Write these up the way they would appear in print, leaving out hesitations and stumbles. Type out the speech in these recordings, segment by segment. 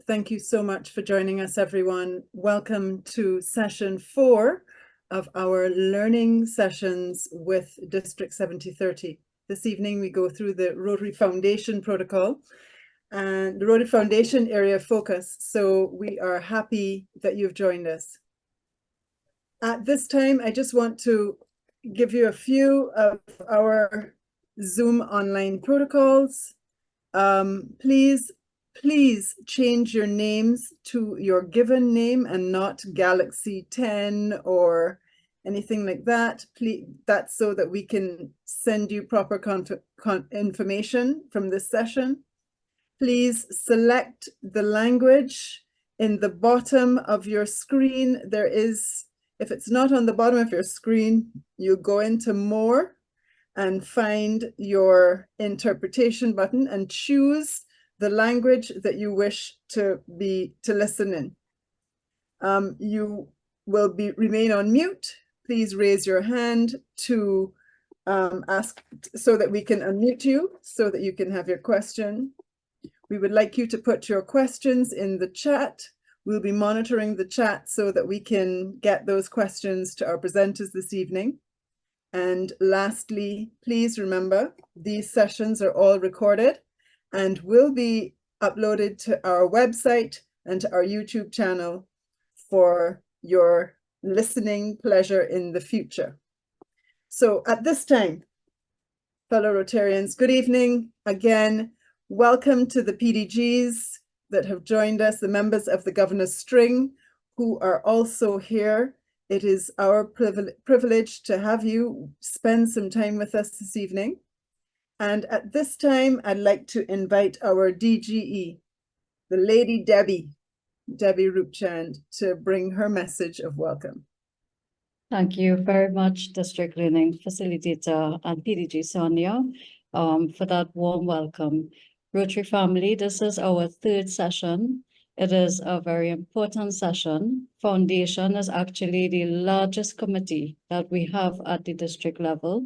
Thank you so much for joining us, everyone. Welcome to session 4 of our learning sessions with District 7030. This evening, we go through the Rotary Foundation protocol and the Rotary Foundation area of focus. So we are happy that you've joined us. At this time, I just want to give you a few of our Zoom online protocols. Please change your names to your given name and not Galaxy 10 or anything like that. Please, that's so that we can send you proper information from this session. Please select the language in the bottom of your screen. There is, if it's not on the bottom of your screen, you go into More and find your interpretation button and choose the language that you wish to listen in. You will remain on mute. Please raise your hand to ask so that we can unmute you so that you can have your question. We would like you to put your questions in the chat. We'll be monitoring the chat so that we can get those questions to our presenters this evening. And lastly, please remember, these sessions are all recorded and will be uploaded to our website and to our YouTube channel for your listening pleasure in the future. So at this time, fellow Rotarians, good evening. Again, welcome to the PDGs that have joined us, the members of the Governor's String who are also here. It is our privilege to have you spend some time with us this evening. And at this time, I'd like to invite our DGE, the Lady Debbie Rupchand, to bring her message of welcome. Thank you very much, District Learning Facilitator and PDG Sonia, for that warm welcome. Rotary family, this is our third session. It is a very important session. Foundation is actually the largest committee that we have at the district level.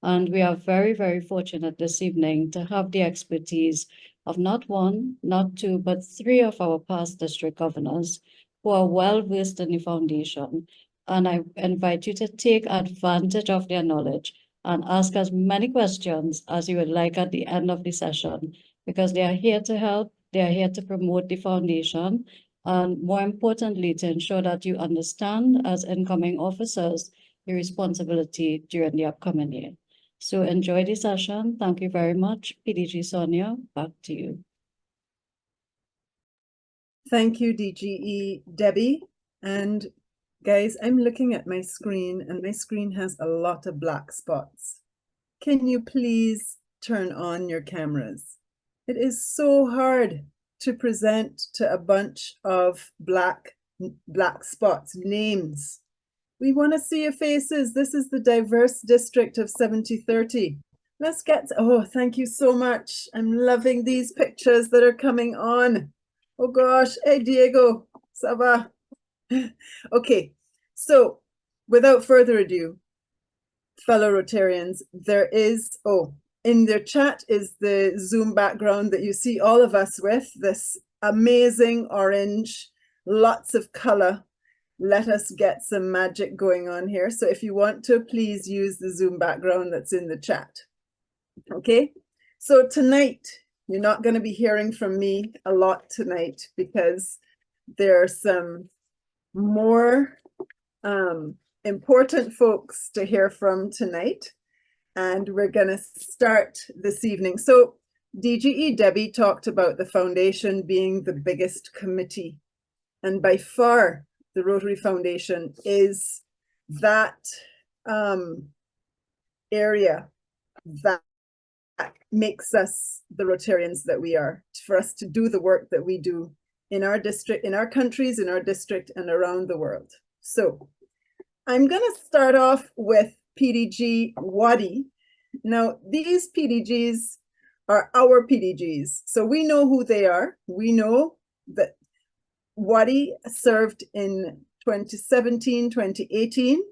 And we are very, very fortunate this evening to have the expertise of not one, not two, but 3 of our past district governors who are well versed in the foundation. And I invite you to take advantage of their knowledge and ask as many questions as you would like at the end of the session, because they are here to help, they are here to promote the foundation, and more importantly, to ensure that you understand as incoming officers your responsibility during the upcoming year. So enjoy the session. Thank you very much. PDG Sonia, back to you. Thank you, DGE Debbie. And guys, I'm looking at my screen and my screen has a lot of black spots. Can you please turn on your cameras? It is so hard to present to a bunch of black spots, names. We want to see your faces. This is the diverse district of 7030. Let's get, oh, thank you so much. I'm loving these pictures that are coming on. Oh gosh, hey Diego, ça va? Okay, so without further ado, fellow Rotarians, there is, in their chat is the Zoom background that you see all of us with, this amazing orange, lots of color. Let us get some magic going on here. So if you want to, please use the Zoom background that's in the chat. Okay, so tonight, you're not going to be hearing from me a lot tonight because there are some more important folks to hear from tonight. And we're going to start this evening. So DGE Debbie talked about the foundation being the biggest committee. And by far, the Rotary Foundation is that area that makes us the Rotarians that we are, for us to do the work that we do in our district, in our countries, in our district, and around the world. So I'm going to start off with PDG Wadi. Now, these PDGs are our PDGs. So we know who they are. We know that Wadi served in 2017, 2018,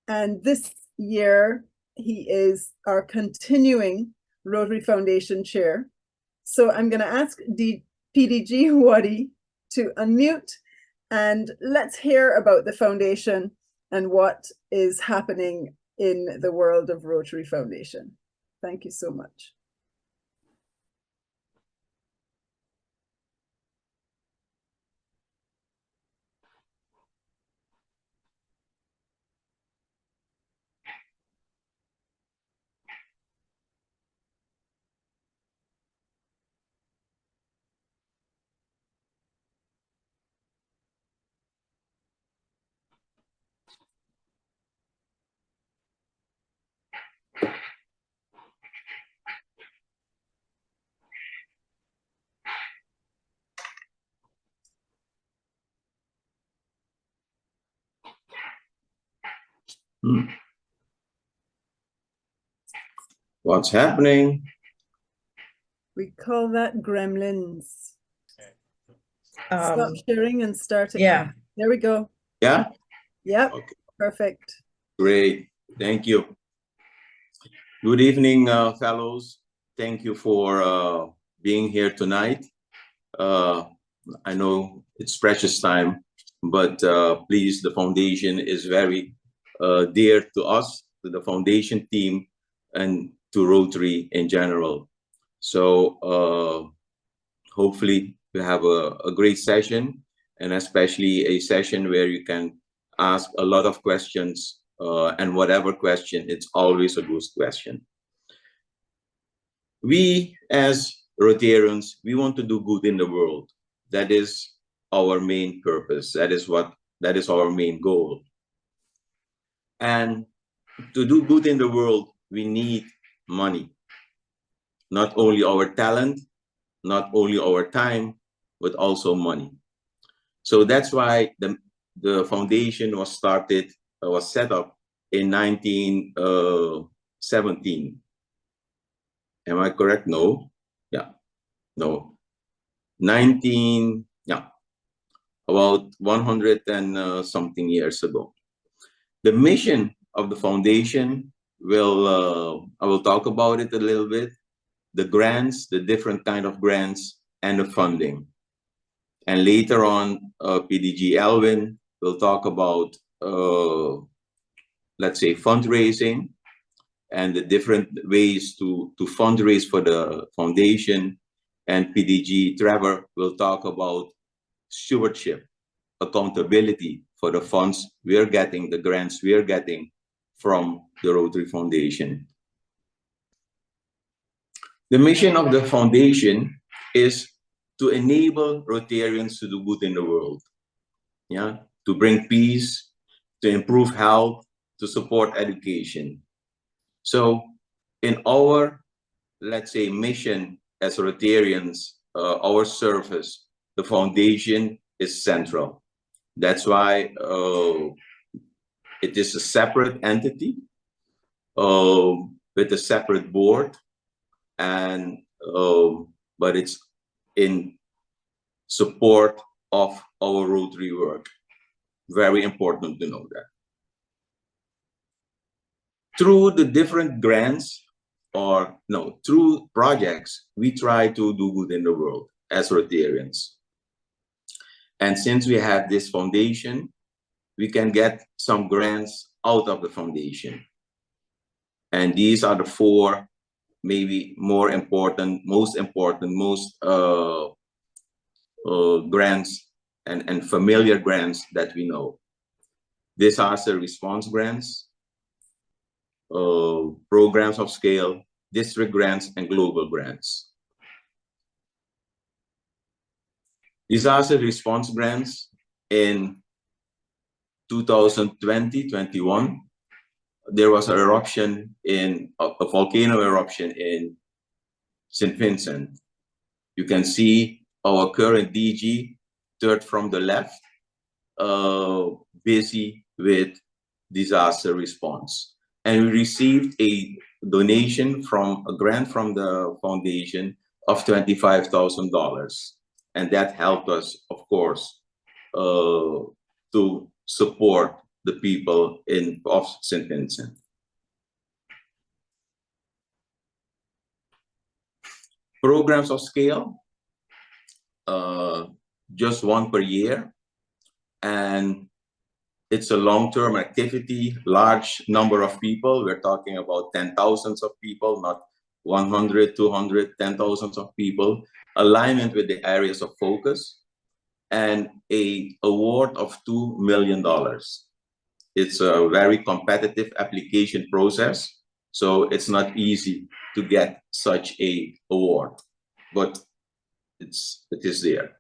and this year he is our continuing Rotary Foundation chair. So I'm going to ask PDG Wadi to unmute, and let's hear about the foundation and what is happening in the world of Rotary Foundation. Thank you so much. What's happening? We call that gremlins. Stop sharing and start again. Yeah. There we go. Yeah? Yep. Okay. Perfect. Great. Thank you. Good evening, fellows. Thank you for being here tonight. I know it's precious time, but please, the foundation is very dear to us, to the foundation team, and to Rotary in general. So hopefully we have a great session, and especially a session where you can ask a lot of questions, and whatever question, it's always a good question. We as Rotarians, we want to do good in the world. That is our main purpose. That is our main goal. And to do good in the world, we need money. Not only our talent, not only our time, but also money. So that's why the foundation was set up in 1917. Am I correct? No. Yeah. No. 19, yeah, about 100 and something years ago. The mission of the foundation I will talk about it a little bit. The grants, the different kind of grants, and the funding. And later on, PDG Elvin will talk about, let's say, fundraising and the different ways to fundraise for the foundation. And PDG Trevor will talk about stewardship, accountability for the funds we are getting, the grants we are getting from the Rotary Foundation. The mission of the foundation is to enable Rotarians to do good in the world, yeah, to bring peace, to improve health, to support education. So in our, let's say, mission as Rotarians, our service, the foundation is central. That's why it is a separate entity with a separate board, and but it's in support of our Rotary work. Very important to know that. Through the different grants, or no, through projects, we try to do good in the world as Rotarians. And since we have this foundation, we can get some grants out of the foundation. And these are the four, maybe more important, most grants and familiar grants that we know. Disaster response grants, programs of scale, district grants, and global grants. Disaster response grants in 2020-21, there was an eruption a volcano eruption in St. Vincent. You can see our current DG, third from the left, busy with disaster response. And we received a donation a grant from the foundation of $25,000. And that helped us, of course, to support the people of St. Vincent. Programs of scale. just one per year, and it's a long-term activity, large number of people. We're talking about 10,000s of people, not 100, 200, 10,000s of people, alignment with the areas of focus, and a award of $2 million. It's a very competitive application process, so it's not easy to get such a award, but it is there.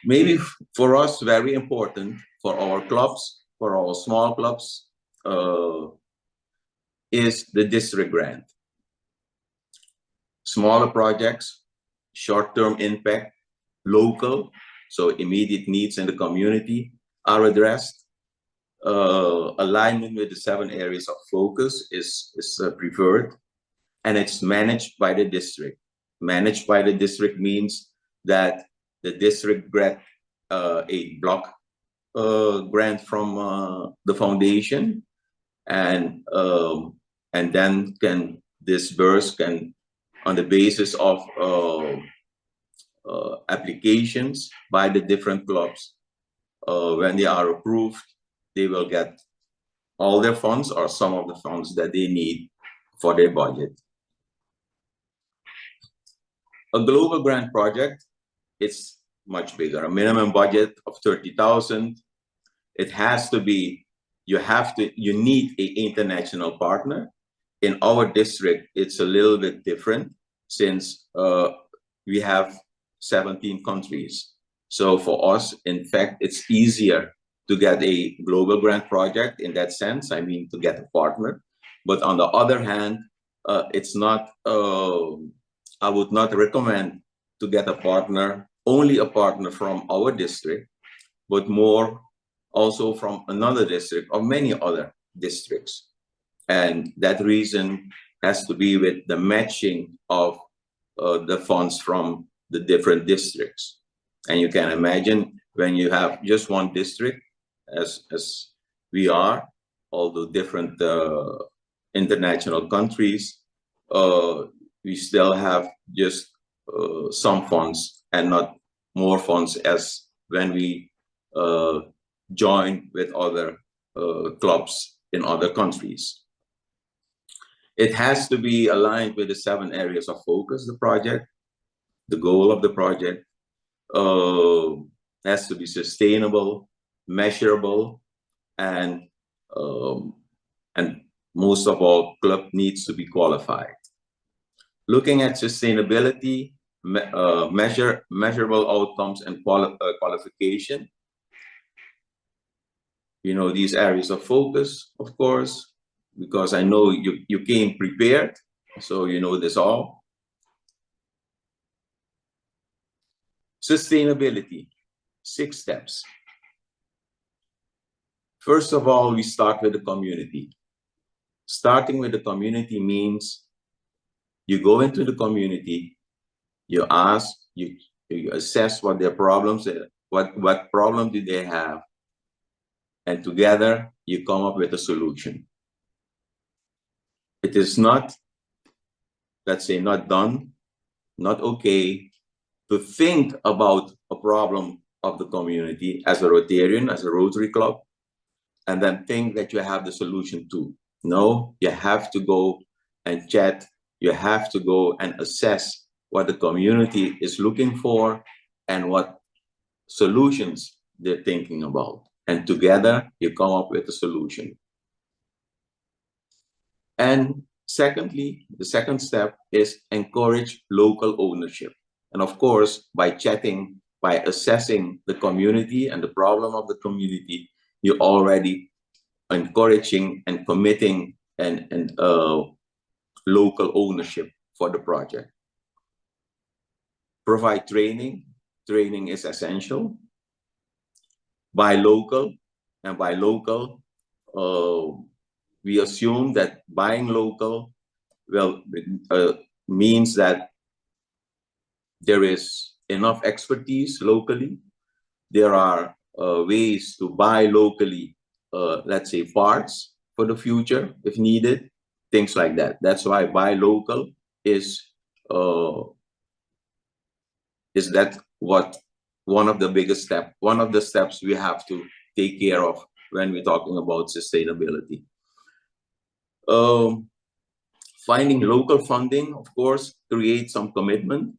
Maybe for us, very important for our clubs, for our small clubs, is the district grant. Smaller projects, short-term impact, local, so immediate needs in the community are addressed. Alignment with the 7 areas of focus is preferred, and it's managed by the district. Managed by the district means that the district get a block grant from the foundation, and then can disburse, on the basis of applications by the different clubs. When they are approved, they will get all their funds or some of the funds that they need for their budget. A global grant project, it's much bigger. A minimum budget of 30,000. It has to be, you need an international partner. In our district, it's a little bit different since we have 17 countries. So for us, in fact, it's easier to get a global grant project in that sense. I mean, to get a partner. But on the other hand, it's not, I would not recommend to get a partner, only a partner from our district, but more also from another district or many other districts. And that reason has to be with the matching of the funds from the different districts. And you can imagine when you have just one district, as we are, although different international countries, we still have just some funds and not more funds as when we join with other clubs in other countries. It has to be aligned with the 7 areas of focus, the project. The goal of the project has to be sustainable, measurable, and most of all, club needs to be qualified. Looking at sustainability, measurable outcomes, and qualification. You know, these areas of focus, of course, because I know you came prepared, so you know this all. Sustainability, 6 steps. First of all, we start with the community. Starting with the community means you go into the community, you ask, you assess what their problems are, what problem do they have, and together you come up with a solution. It is not, let's say, not done, not okay to think about a problem of the community as a Rotarian, as a Rotary Club, and then think that you have the solution too. No, you have to go and chat. You have to go and assess what the community is looking for and what solutions they're thinking about. And together you come up with a solution. And secondly, the second step is encourage local ownership. And of course, by chatting, by assessing the community and the problem of the community, you're already encouraging and committing and local ownership for the project. Provide training. Training is essential. Buy local, and by local, we assume that buying local means that there is enough expertise locally. There are ways to buy locally, let's say parts for the future if needed, things like that. That's why buy local is is that what one of the steps we have to take care of when we're talking about sustainability. Finding local funding, of course, create some commitment,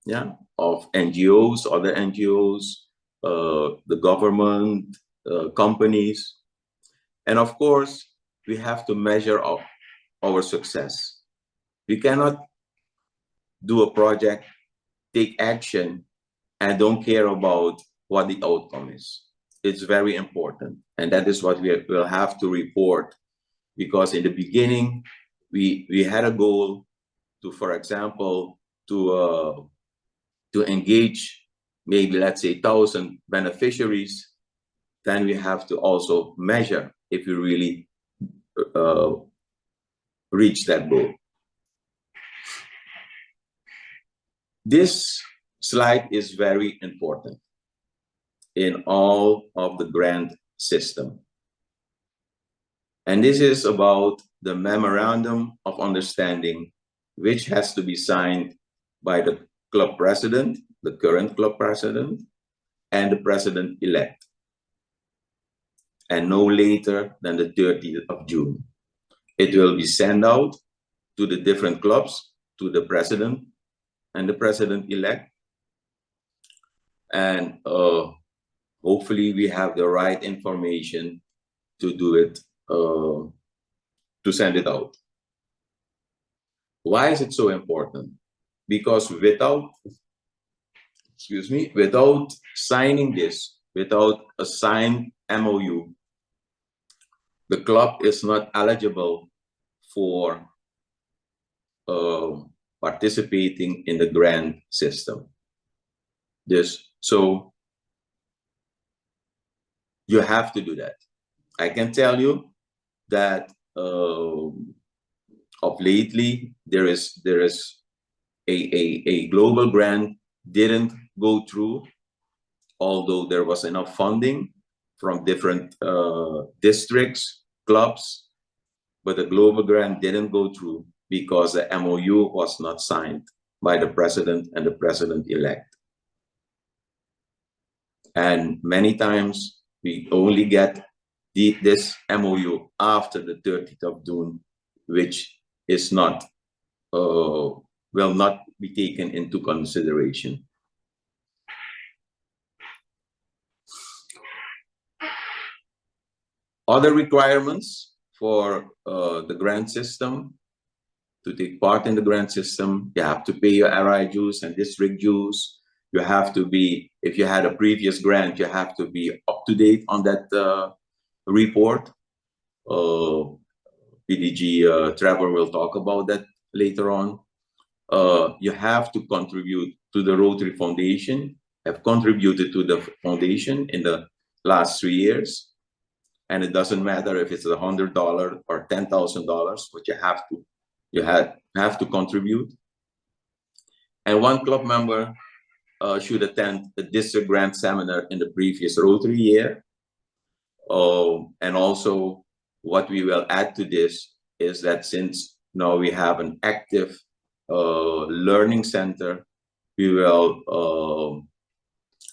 yeah, of NGOs, other NGOs, the government, companies. And of course, we have to measure up our success. We cannot do a project, take action, and don't care about what the outcome is. It's very important. And that is what we will have to report, because in the beginning, we had a goal to, for example, to engage maybe, let's say, 1,000 beneficiaries. Then we have to also measure if we really reach that goal. This slide is very important in all of the grant system. And this is about the memorandum of understanding, which has to be signed by the club president, the current club president, and the president-elect, and no later than the 30th of June. It will be sent out to the different clubs, to the president and the president-elect, and hopefully we have the right information to do it, to send it out. Why is it so important? Because without signing this, without a signed MOU, the club is not eligible for participating in the grant system. So you have to do that. I can tell you that of lately there is a global grant didn't go through, although there was enough funding from different districts, clubs, but the global grant didn't go through because the MOU was not signed by the president and the president-elect. And many times we only get this MOU after the 30th of June, which is not, will not be taken into consideration. Other requirements for the grant system, to take part in the grant system, you have to pay your RI dues and district dues. You have to be, if you had a previous grant, you have to be up to date on that report. PDG Trevor will talk about that later on. You have to contribute to the Rotary Foundation, have contributed to the foundation in the last 3 years. And it doesn't matter if it's $100 or $10,000, but you have to contribute. And one club member should attend the district grant seminar in the previous Rotary year. And also what we will add to this is that since now we have an active learning center, we will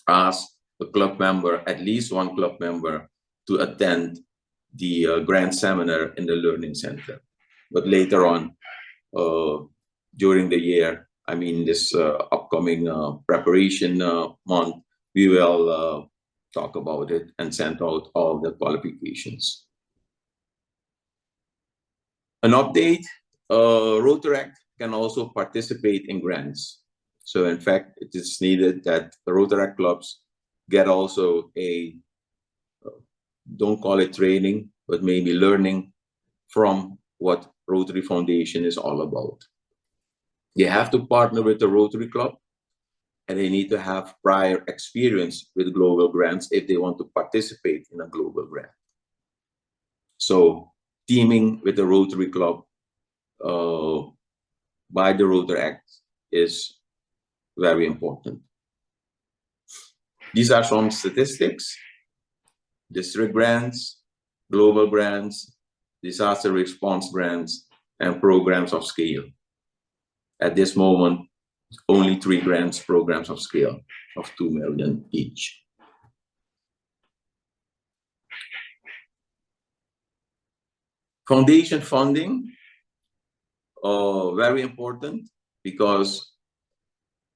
ask a club member, at least one club member, to attend the grant seminar in the learning center. But later on, during the year, I mean this upcoming preparation month, we will talk about it and send out all the qualifications. An update, Rotary can also participate in grants. So in fact, it is needed that the Rotary clubs get also a, don't call it training, but maybe learning from what Rotary Foundation is all about. They have to partner with the Rotary Club, and they need to have prior experience with global grants if they want to participate in a global grant. So teaming with the Rotary Club by the Rotary Act is very important. These are some statistics: district grants, global grants, disaster response grants, and programs of scale. At this moment, only 3 grants programs of scale of 2 million each. Foundation funding, very important, because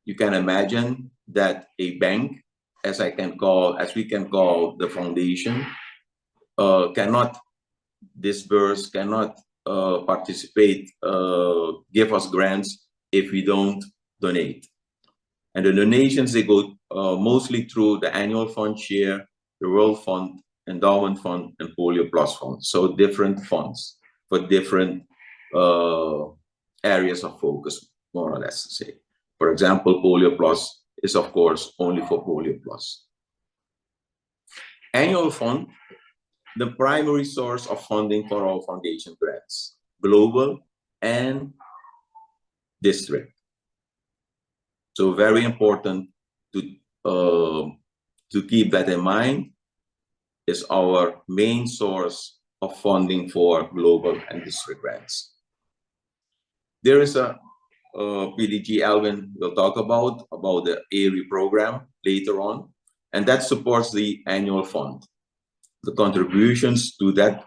you can imagine that a bank, as we can call the foundation, cannot disburse, cannot participate, give us grants if we don't donate. And the donations, they go mostly through the annual fund share, the World Fund, Endowment Fund, and Polio Plus Fund. So different funds for different areas of focus, more or less to say. For example, Polio Plus is, of course, only for Polio Plus. Annual fund, the primary source of funding for our foundation grants, global and district. So very important to keep that in mind, is our main source of funding for global and district grants. There is a PDG Alvin will talk about the ARI program later on, and that supports the annual fund. The contributions to that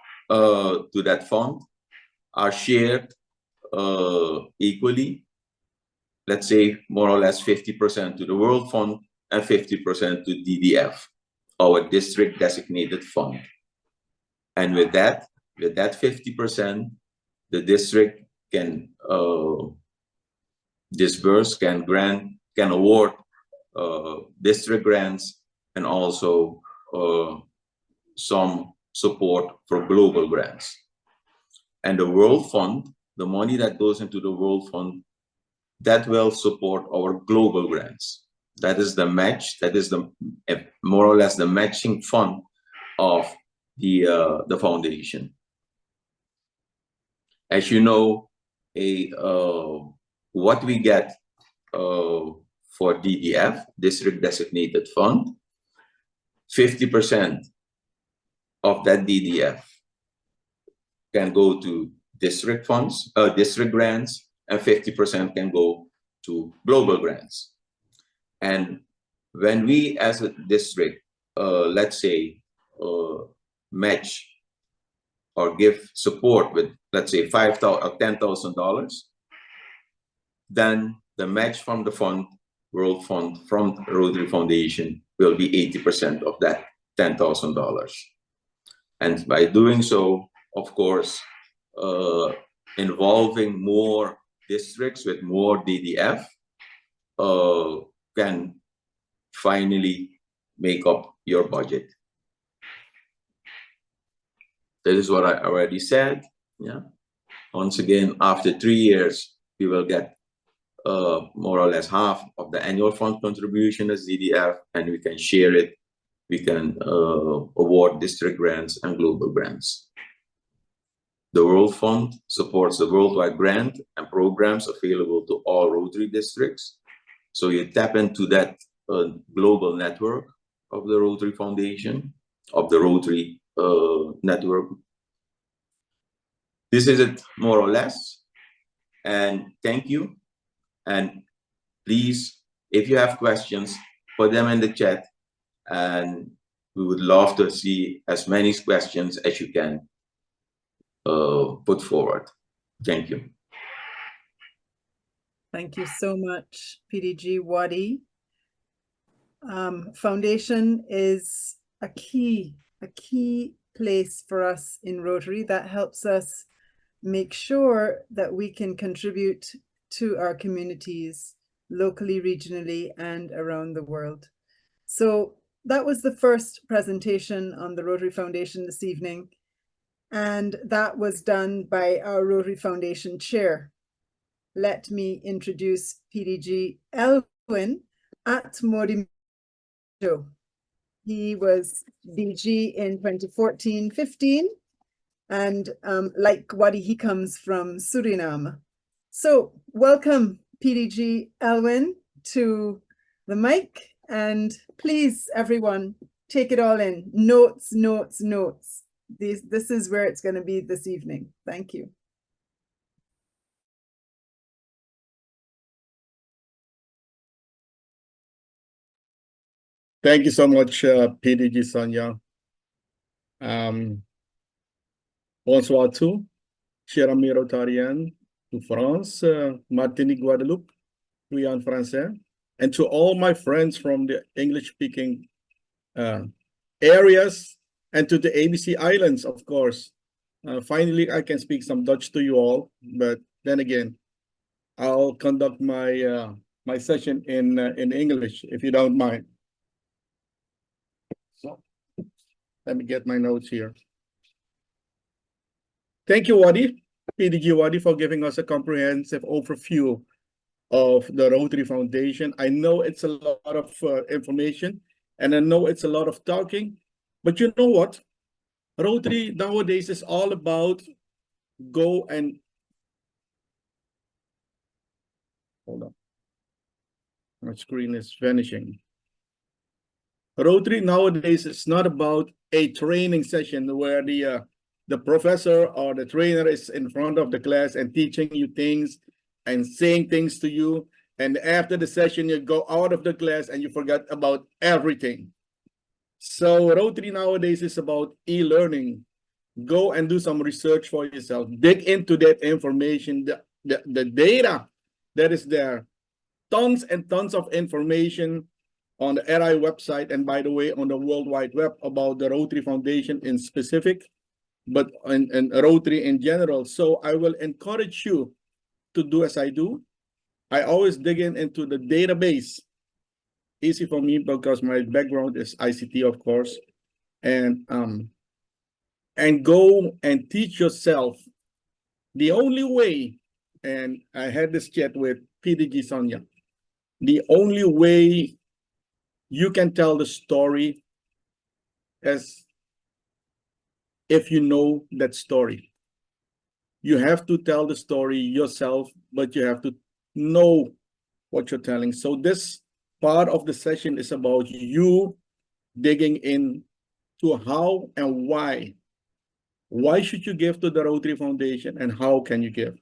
fund are shared equally. Let's say more or less 50% to the World Fund and 50% to DDF, our district designated fund. And with that 50%, the district can disburse, can award district grants, and also some support for global grants. And the World Fund, the money that goes into the World Fund, that will support our global grants. That is the match, that is the more or less the matching fund of the foundation. As you know, what we get for DDF, District Designated Fund, 50% of that DDF can go to district funds, district grants, and 50% can go to global grants. And when we as a district, let's say, match or give support with, let's say, $5,000 or $10,000, then the match from the fund, World Fund, from Rotary Foundation will be 80% of that $10,000. And by doing so, of course, involving more districts with more DDF can finally make up your budget. That is what I already said. Yeah. Once again, after 3 years, we will get more or less half of the annual fund contribution as DDF, and we can share it. We can award district grants and global grants. The World Fund supports the worldwide grant and programs available to all Rotary districts. So you tap into that global network of the Rotary Foundation, of the Rotary network. This is it, more or less. And thank you. And please, if you have questions, put them in the chat. And we would love to see as many questions as you can put forward. Thank you. Thank you so much, PDG Wadi. Foundation is a key place for us in Rotary that helps us make sure that we can contribute to our communities locally, regionally, and around the world. So that was the first presentation on the Rotary Foundation this evening. And that was done by our Rotary Foundation chair. Let me introduce PDG Elwin at Modi. He was DG in 2014-15, and like Wadi, he comes from Suriname. So welcome, PDG Elwin, to the mic, and please, everyone, take it all in. Notes, notes, notes. This is where it's going to be this evening. Thank you. Thank you so much, PDG Sonia. Bonsoir à tous, chers amis Rotariens de France, Martinique, Guadeloupe, Guyane français, and to all my friends from the English-speaking areas, and to the ABC Islands, of course. Finally, I can speak some Dutch to you all, but then again, I'll conduct my my session in English, if you don't mind. So, let me get my notes here. Thank you, Wadi, PDG Wadi, for giving us a comprehensive overview of the Rotary Foundation. I know it's a lot of information, and I know it's a lot of talking, but you know what? Rotary nowadays is all about go and hold on. My screen is vanishing. Rotary nowadays is not about a training session where the professor or the trainer is in front of the class and teaching you things and saying things to you. And after the session, you go out of the class and you forget about everything. So Rotary nowadays is about e-learning. Go and do some research for yourself. Dig into that information, the data that is there. Tons and tons of information on the RI website, and by the way, on the World Wide Web about the Rotary Foundation in specific, but in Rotary in general. So I will encourage you to do as I do. I always dig into the database. Easy for me because my background is ICT, of course, and go and teach yourself. The only way, and I had this chat with PDG Sonia, the only way you can tell the story is if you know that story. You have to tell the story yourself, but you have to know what you're telling. So this part of the session is about you digging in to how and why. Why should you give to the Rotary Foundation, and how can you give?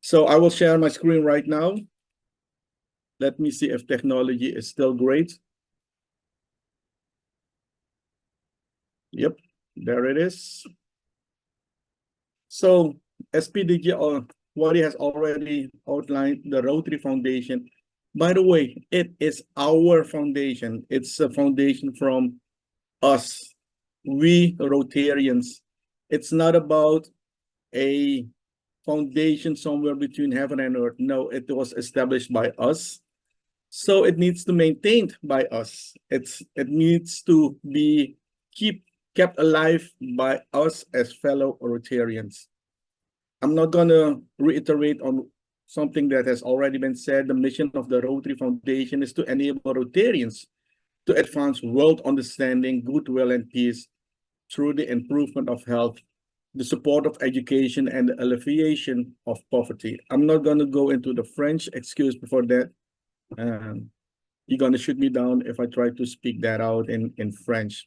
So I will share my screen right now. Let me see if technology is still great. Yep, there it is. So SPDG Wadi has already outlined the Rotary Foundation. By the way, it is our foundation. It's a foundation from us, we Rotarians. It's not about a foundation somewhere between heaven and earth. No, it was established by us. So it needs to be maintained by us. It needs to be kept alive by us as fellow Rotarians. I'm not going to reiterate on something that has already been said. The mission of the Rotary Foundation is to enable Rotarians to advance world understanding, goodwill, and peace through the improvement of health, the support of education, and the alleviation of poverty. I'm not going to go into the French, excuse me for that. You're going to shoot me down if I try to speak that out in French.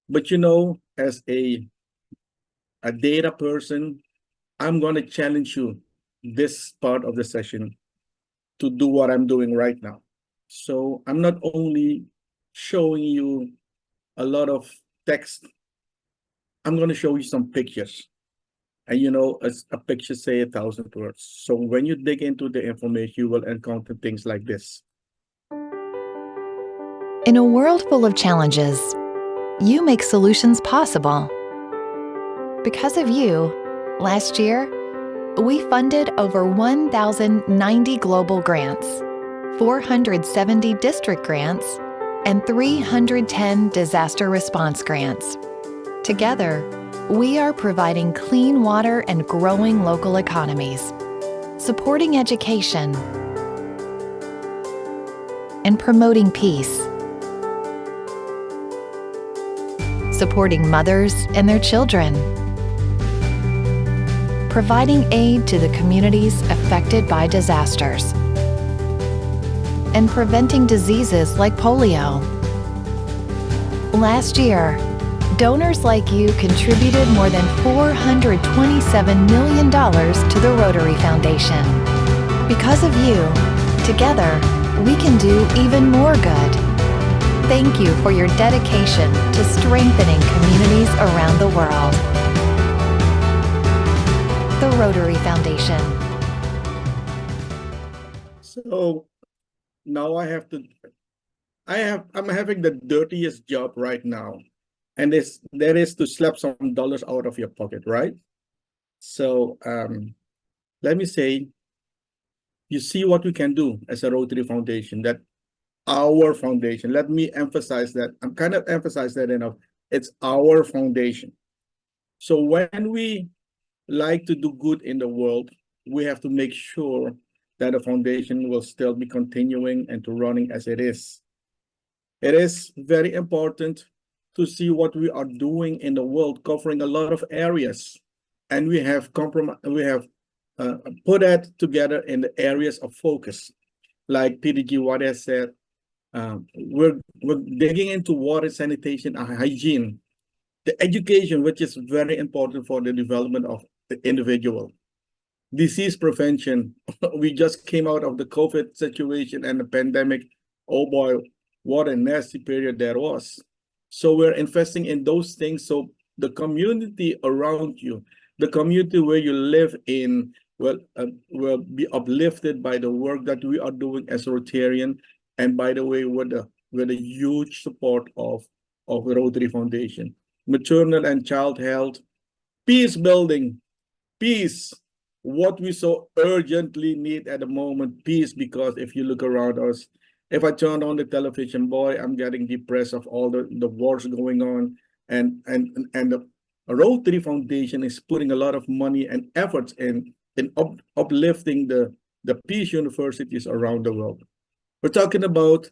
But you know, as a data person, I'm going to challenge you this part of the session to do what I'm doing right now. So I'm not only showing you a lot of text, I'm going to show you some pictures. And you know, a picture say 1,000 words. So when you dig into the information, you will encounter things like this. In a world full of challenges, you make solutions possible. Because of you, last year, we funded over 1,090 global grants, 470 district grants, and 310 disaster response grants. Together, we are providing clean water and growing local economies, supporting education, and promoting peace, supporting mothers and their children, providing aid to the communities affected by disasters, and preventing diseases like polio. Last year, donors like you contributed more than $427 million to the Rotary Foundation. Because of you, together, we can do even more good. Thank you for your dedication to strengthening communities around the world. The Rotary Foundation. So now I'm having the dirtiest job right now. And that is to slap some dollars out of your pocket, right? So let me say, you see what we can do as a Rotary Foundation, that our foundation, let me emphasize that, I'm kind of emphasize that enough, it's our foundation. So when we like to do good in the world, we have to make sure that the foundation will still be continuing and to running as it is. It is very important to see what we are doing in the world, covering a lot of areas. And we have put that together in the areas of focus. Like PDG Water said, we're digging into water, sanitation, and hygiene. The education, which is very important for the development of the individual. Disease prevention. We just came out of the COVID situation and the pandemic. Oh boy, what a nasty period there was. So we're investing in those things so the community around you, the community where you live in, will be uplifted by the work that we are doing as Rotarian. And by the way, with the huge support of Rotary Foundation. Maternal and child health, peace building, peace, what we so urgently need at the moment, peace, because if you look around us, if I turn on the television, boy, I'm getting depressed of all the wars going on, and the Rotary Foundation is putting a lot of money and efforts in uplifting the peace universities around the world. We're talking about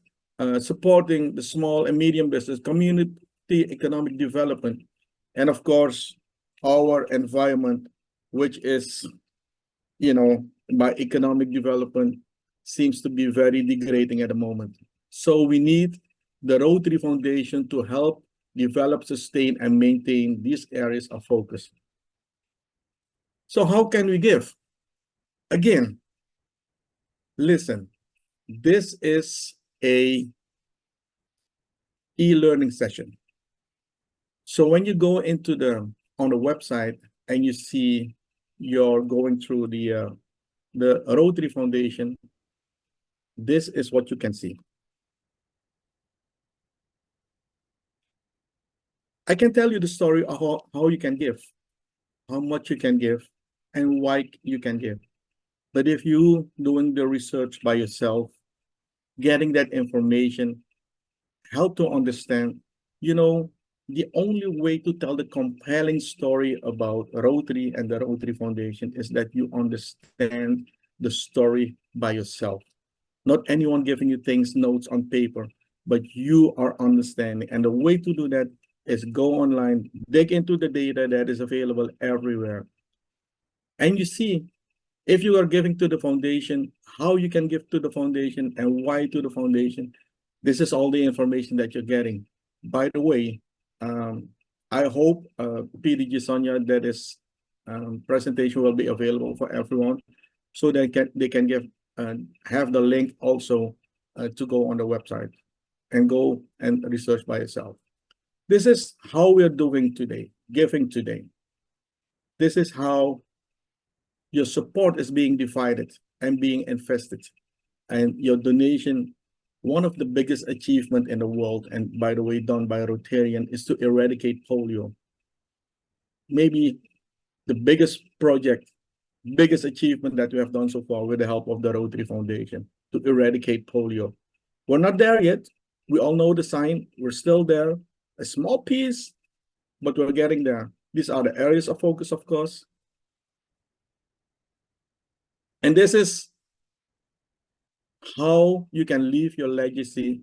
supporting the small and medium business, community economic development, and of course, our environment, which is, by economic development, seems to be very degrading at the moment. So we need the Rotary Foundation to help develop, sustain, and maintain these areas of focus. So how can we give? Again, listen, this is a e-learning session. So when you go into on the website and you see you're going through the Rotary Foundation, this is what you can see. I can tell you the story of how you can give, how much you can give, and why you can give. But if you doing the research by yourself, getting that information, help to understand, the only way to tell the compelling story about Rotary and the Rotary Foundation is that you understand the story by yourself. Not anyone giving you things, notes on paper, but you are understanding. And the way to do that is go online, dig into the data that is available everywhere. And you see, if you are giving to the foundation, how you can give to the foundation and why to the foundation. This is all the information that you're getting. By the way, I hope PDG Sonia, that this presentation will be available for everyone, so they can give have the link also to go on the website and go and research by yourself. This is how we are doing today, giving today. This is how your support is being divided and being invested, and your donation. One of the biggest achievements in the world, and by the way, done by a Rotarian, is to eradicate polio. Maybe the biggest project, biggest achievement that we have done so far with the help of the Rotary Foundation, to eradicate polio. We're not there yet. We all know the sign. We're still there. A small piece, but we're getting there. These are the areas of focus, of course. And this is how you can leave your legacy,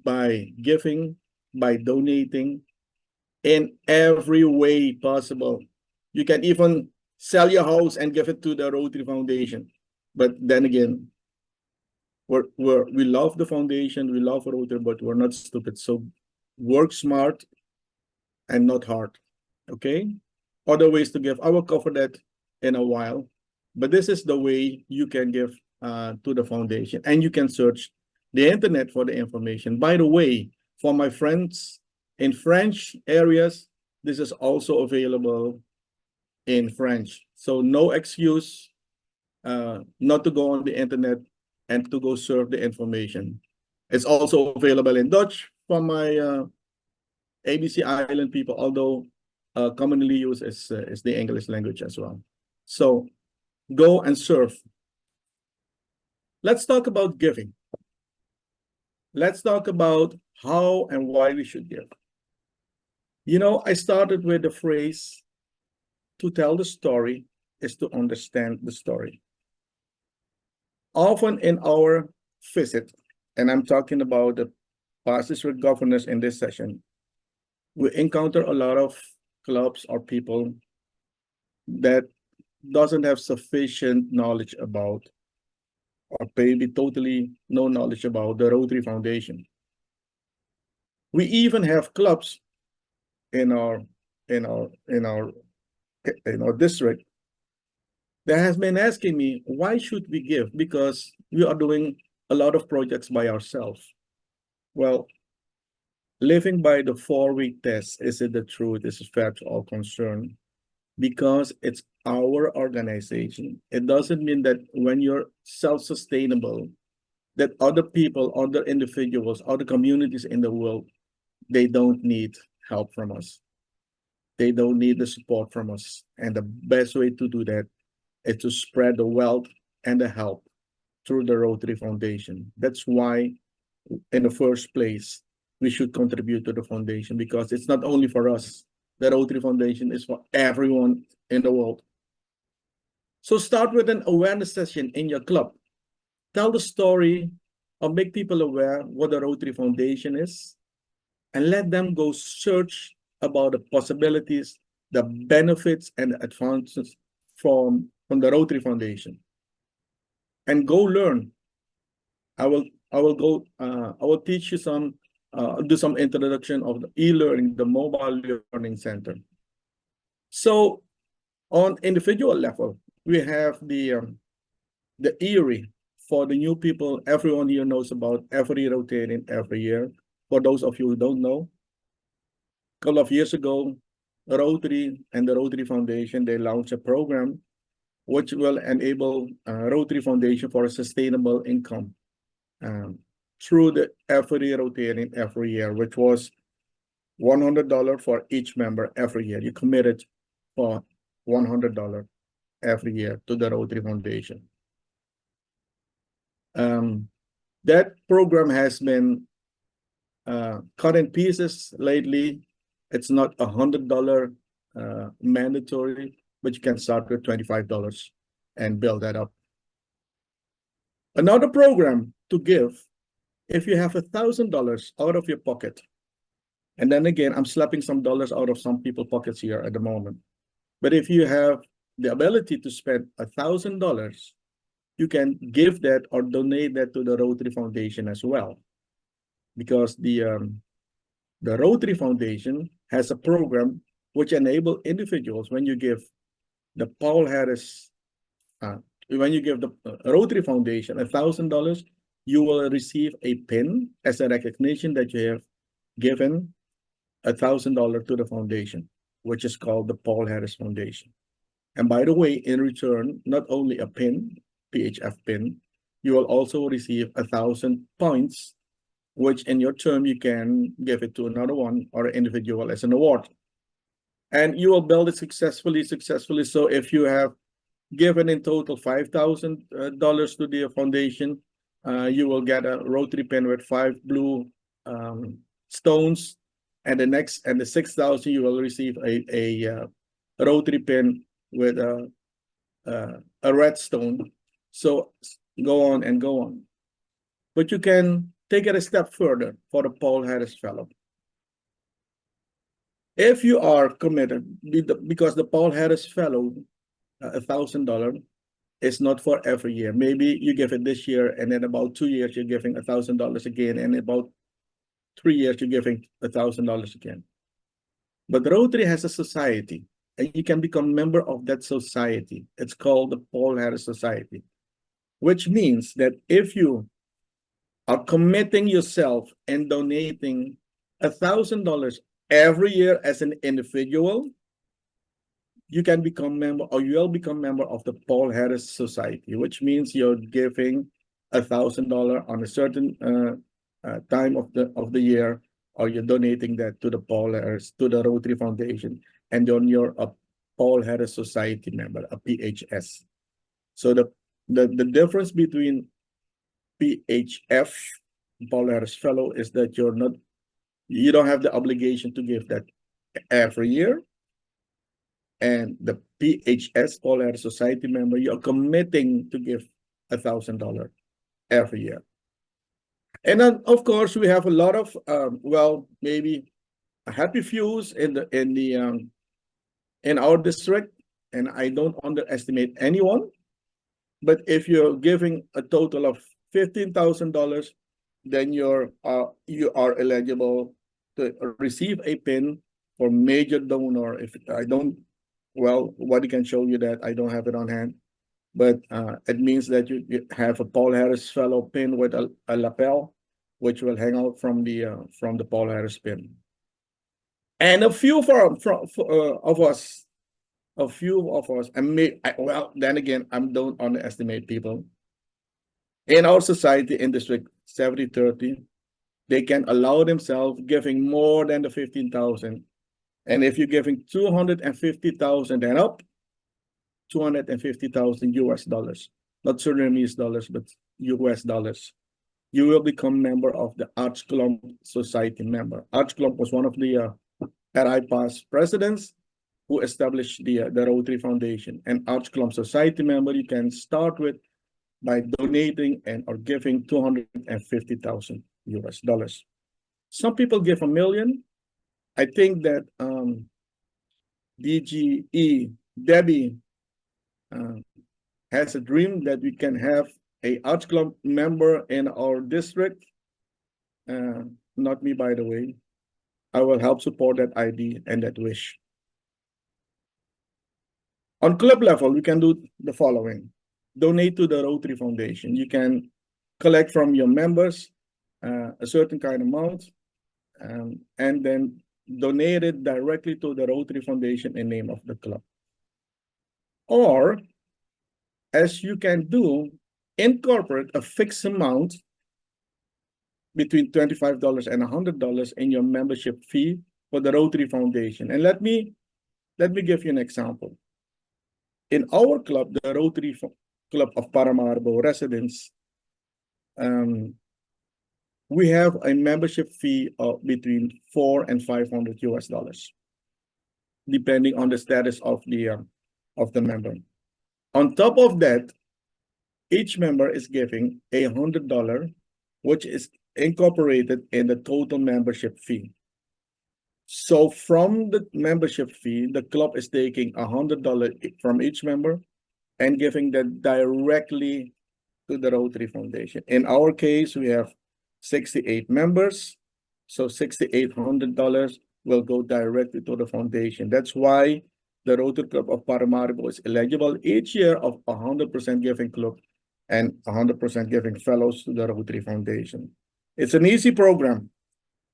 by giving, by donating in every way possible. You can even sell your house and give it to the Rotary Foundation. But then again, we love the foundation, we love Rotary, but we're not stupid. So work smart and not hard. Okay? Other ways to give, I will cover that in a while. But this is the way you can give to the foundation, and you can search the internet for the information. By the way, For my friends in French areas, this is also available in French. So no excuse not to go on the internet and to go serve the information. It's also available in Dutch for my ABC Island people, although commonly used is the English language as well. So go and serve. Let's talk about giving. Let's talk about how and why we should give. You know, I started with the phrase, to tell the story is to understand the story. Often in our visit, and I'm talking about the past district governors in this session, we encounter a lot of clubs or people that doesn't have sufficient knowledge about, or maybe totally no knowledge about, the Rotary Foundation. We even have clubs in our district that has been asking me, why should we give? Because we are doing a lot of projects by ourselves. Well, living by the 4-week test, is it the truth? Is it fair to all concerned? Because it's our organization. It doesn't mean that when you're self-sustainable, that other people, other individuals, other communities in the world, they don't need help from us. They don't need the support from us. And the best way to do that is to spread the wealth and the help through the Rotary Foundation. That's why, in the first place, we should contribute to the foundation, because it's not only for us. The Rotary Foundation is for everyone in the world. So start with an awareness session in your club. Tell the story or make people aware what the Rotary Foundation is, and let them go search about the possibilities, the benefits, and the advances from the Rotary Foundation. And go learn. I will teach you some, do some introduction of the e-learning, the mobile learning center. So on individual level, we have the ERI for the new people. Everyone here knows about every rotating every year. For those of you who don't know, a couple of years ago, Rotary and the Rotary Foundation, they launched a program which will enable Rotary Foundation for a sustainable income through the every rotating every year, which was $100 for each member every year. You committed for $100 every year to the Rotary Foundation. That program has been cut in pieces lately. It's not $100 mandatory, but you can start with $25 and build that up. Another program to give, if you have $1,000 out of your pocket, and then again, I'm slapping some dollars out of some people's pockets here at the moment. But if you have the ability to spend $1,000, you can give that or donate that to the Rotary Foundation as well. Because the Rotary Foundation has a program which enables individuals, when you give the Paul Harris, when you give the Rotary Foundation $1,000, you will receive a pin as a recognition that you have given $1,000 to the foundation, which is called the Paul Harris Foundation. And by the way, in return, not only a pin, PHF pin, you will also receive 1,000 points, which in your term, you can give it to another one or an individual as an award. And you will build it successfully. So if you have given in total $5,000 to the foundation, you will get a Rotary pin with 5 blue stones, and the 6,000 you will receive a Rotary pin with a red stone. So go on and go on. But you can take it a step further for the Paul Harris Fellow. If you are committed, because the Paul Harris Fellow, $1,000 is not for every year. Maybe you give it this year, and in about 2 years, you're giving $1,000 again, and in about 3 years, you're giving $1,000 again. But Rotary has a society, and you can become a member of that society. It's called the Paul Harris Society, which means that if you are committing yourself and donating $1,000 every year as an individual, you can become member, or you will become member of the Paul Harris Society, which means you're giving $1,000 on a certain time of the year, or you're donating that to the Paul Harris, to the Rotary Foundation, and then you're a Paul Harris Society member, a PHS. So the difference between PHF, Paul Harris Fellow, is that you don't have the obligation to give that every year. And the PHS, Paul Harris Society member, you're committing to give $1,000 every year. And then, of course, we have a lot of, well, maybe a happy fews in our district, and I don't underestimate anyone. But if you're giving a total of $15,000, then you are eligible to receive a pin for major donor. If I don't, well, what I can show you that I don't have it on hand, but it means that you have a Paul Harris Fellow pin with a lapel, which will hang out from the Paul Harris pin. And a few of us, and well, then again, I don't underestimate people. In our society, in District 7030, they can allow themselves giving more than the 15,000. And if you're giving 250,000 and up, 250,000 US dollars, not Surinamese dollars, but US dollars, you will become member of the Arch Klomp Society member. Arch Klomp was one of the RI-PAS presidents who established the Rotary Foundation. And Arch Klomp Society member, you can start with by donating or giving 250,000 US dollars. Some people give $1 million. I think that DGE, Debbie, has a dream that we can have a Arch Klomp member in our district. Not me, by the way. I will help support that idea and that wish. On club level, we can do the following. Donate to the Rotary Foundation. You can collect from your members a certain kind of amount, and then donate it directly to the Rotary Foundation in name of the club. Or, as you can do, incorporate a fixed amount between $25 and $100 in your membership fee for the Rotary Foundation. And let me give you an example. In our club, the Rotary Club of Paramaribo residents, we have a membership fee of between $400 and $500 US dollars, depending on the status of the member. On top of that, each member is giving $100, which is incorporated in the total membership fee. So from the membership fee, the club is taking $100 from each member and giving that directly to the Rotary Foundation. In our case, we have 68 members, so $6,800 will go directly to the foundation. That's why the Rotary Club of Paramaribo is eligible each year of 100% giving club and 100% giving fellows to the Rotary Foundation. It's an easy program.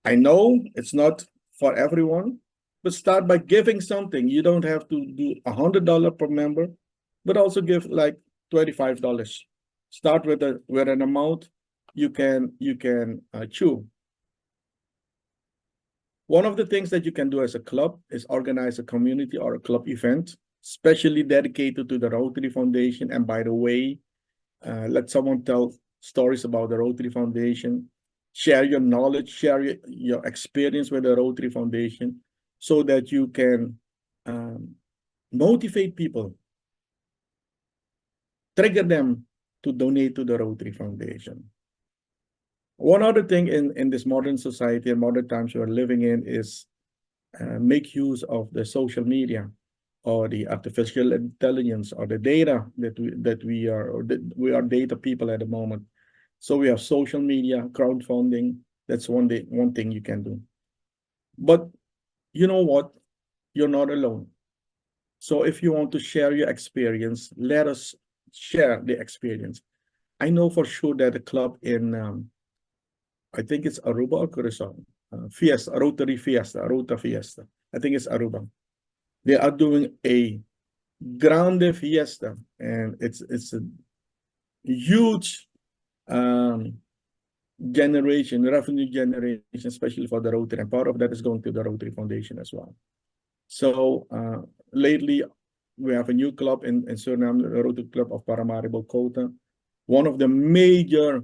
I know it's not for everyone, but start by giving something. You don't have to do $100 per member, but also give like $25. Start with an amount you can chew. One of the things that you can do as a club is organize a community or a club event, specially dedicated to the Rotary Foundation. And by the way, let someone tell stories about the Rotary Foundation, share your knowledge, share your experience with the Rotary Foundation, so that you can motivate people, trigger them to donate to the Rotary Foundation. One other thing in this modern society and modern times we are living in is make use of the social media or the artificial intelligence or the data that we are data people at the moment. So we have social media, crowdfunding. That's one thing you can do. But you know what? You're not alone. So if you want to share your experience, let us share the experience. I know for sure that a club in, I think it's Aruba or Curacao, Fiesta, Rotary Fiesta, Rota Fiesta. I think it's Aruba. They are doing a grande fiesta, and it's a huge revenue generation, especially for the Rotary, and part of that is going to the Rotary Foundation as well. So lately, we have a new club in Suriname, the Rotary Club of Paramaribo Kota. One of the major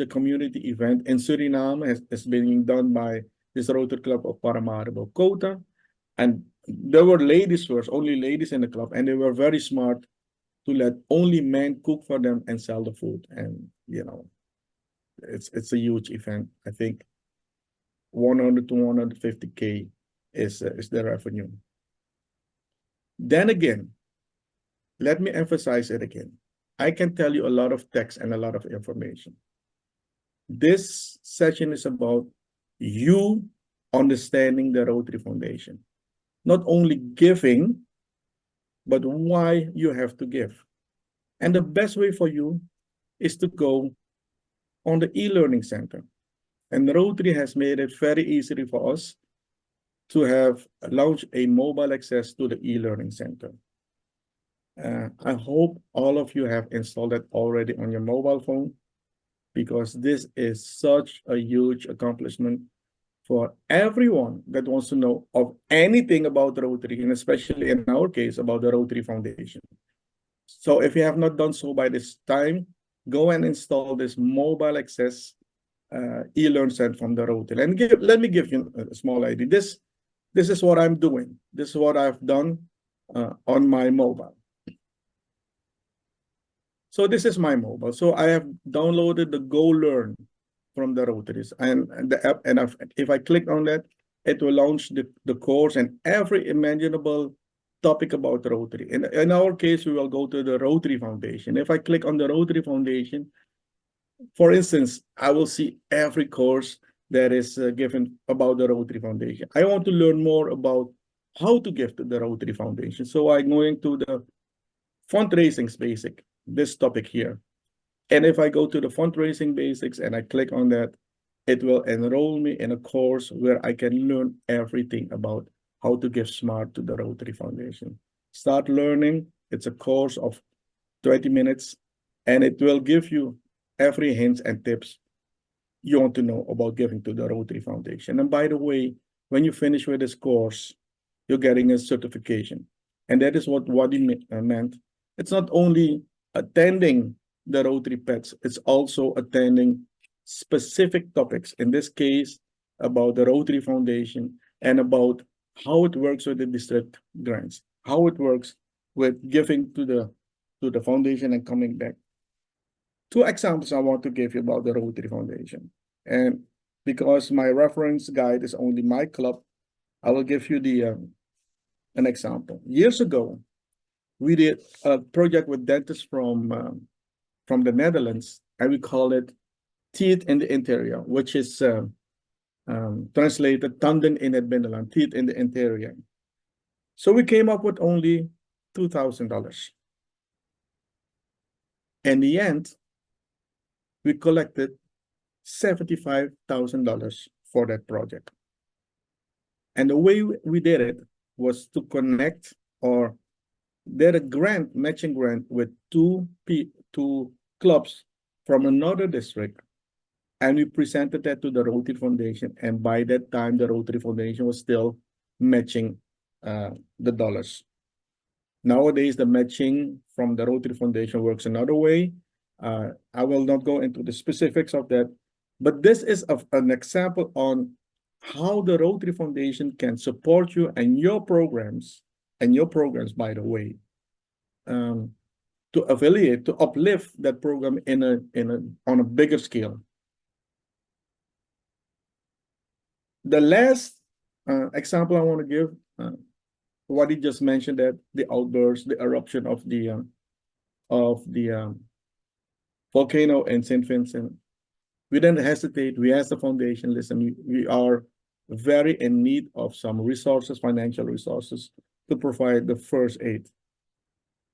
community event in Suriname is being done by this Rotary Club of Paramaribo Kota. And there were ladies first, only ladies in the club, and they were very smart to let only men cook for them and sell the food. And you know, it's a huge event. I think 100 to 150K is the revenue. Then again, let me emphasize it again. I can tell you a lot of text and a lot of information. This session is about you understanding the Rotary Foundation. Not only giving, but why you have to give. And the best way for you is to go on the e-learning center. And Rotary has made it very easy for us to have launched a mobile access to the e-learning center. I hope all of you have installed it already on your mobile phone, because this is such a huge accomplishment for everyone that wants to know of anything about Rotary, and especially in our case about the Rotary Foundation. So if you have not done so by this time, go and install this mobile access e-learn center from the Rotary. And let me give you a small idea. This is what I'm doing. This is what I've done on my mobile. So this is my mobile. So I have downloaded the Go Learn from the Rotaries and the app. And if I click on that, it will launch the course and every imaginable topic about Rotary. In our case, we will go to the Rotary Foundation. If I click on the Rotary Foundation, for instance, I will see every course that is given about the Rotary Foundation. I want to learn more about how to give to the Rotary Foundation. So I'm going to the fundraising basic, this topic here. And if I go to the fundraising basics and I click on that, it will enroll me in a course where I can learn everything about how to give smart to the Rotary Foundation. Start learning. It's a course of 20 minutes, and it will give you every hint and tips you want to know about giving to the Rotary Foundation. And by the way, when you finish with this course, you're getting a certification. And that is what Wadi meant. It's not only attending the Rotary Pets, it's also attending specific topics, in this case, about the Rotary Foundation and about how it works with the district grants, how it works with giving to the foundation and coming back. Two examples I want to give you about the Rotary Foundation. And because my reference guide is only my club, I will give you an example. Years ago, we did a project with dentists from the Netherlands, and we call it Teeth in the Interior, which is translated Tanden in het binnenland, teeth in the interior. So we came up with only $2,000. In the end, we collected $75,000 for that project. And the way we did it was to connect or did a grant, matching grant with two clubs from another district. And we presented that to the Rotary Foundation. And by that time, the Rotary Foundation was still matching the dollars. Nowadays, the matching from the Rotary Foundation works another way. I will not go into the specifics of that, but this is an example on how the Rotary Foundation can support you and your programs, by the way, to affiliate, to uplift that program on a bigger scale. The last example I want to give, what he just mentioned, that the outburst, the eruption of the volcano in St. Vincent. We didn't hesitate. We asked the foundation, listen, we are very in need of some resources, financial resources, to provide the first aid.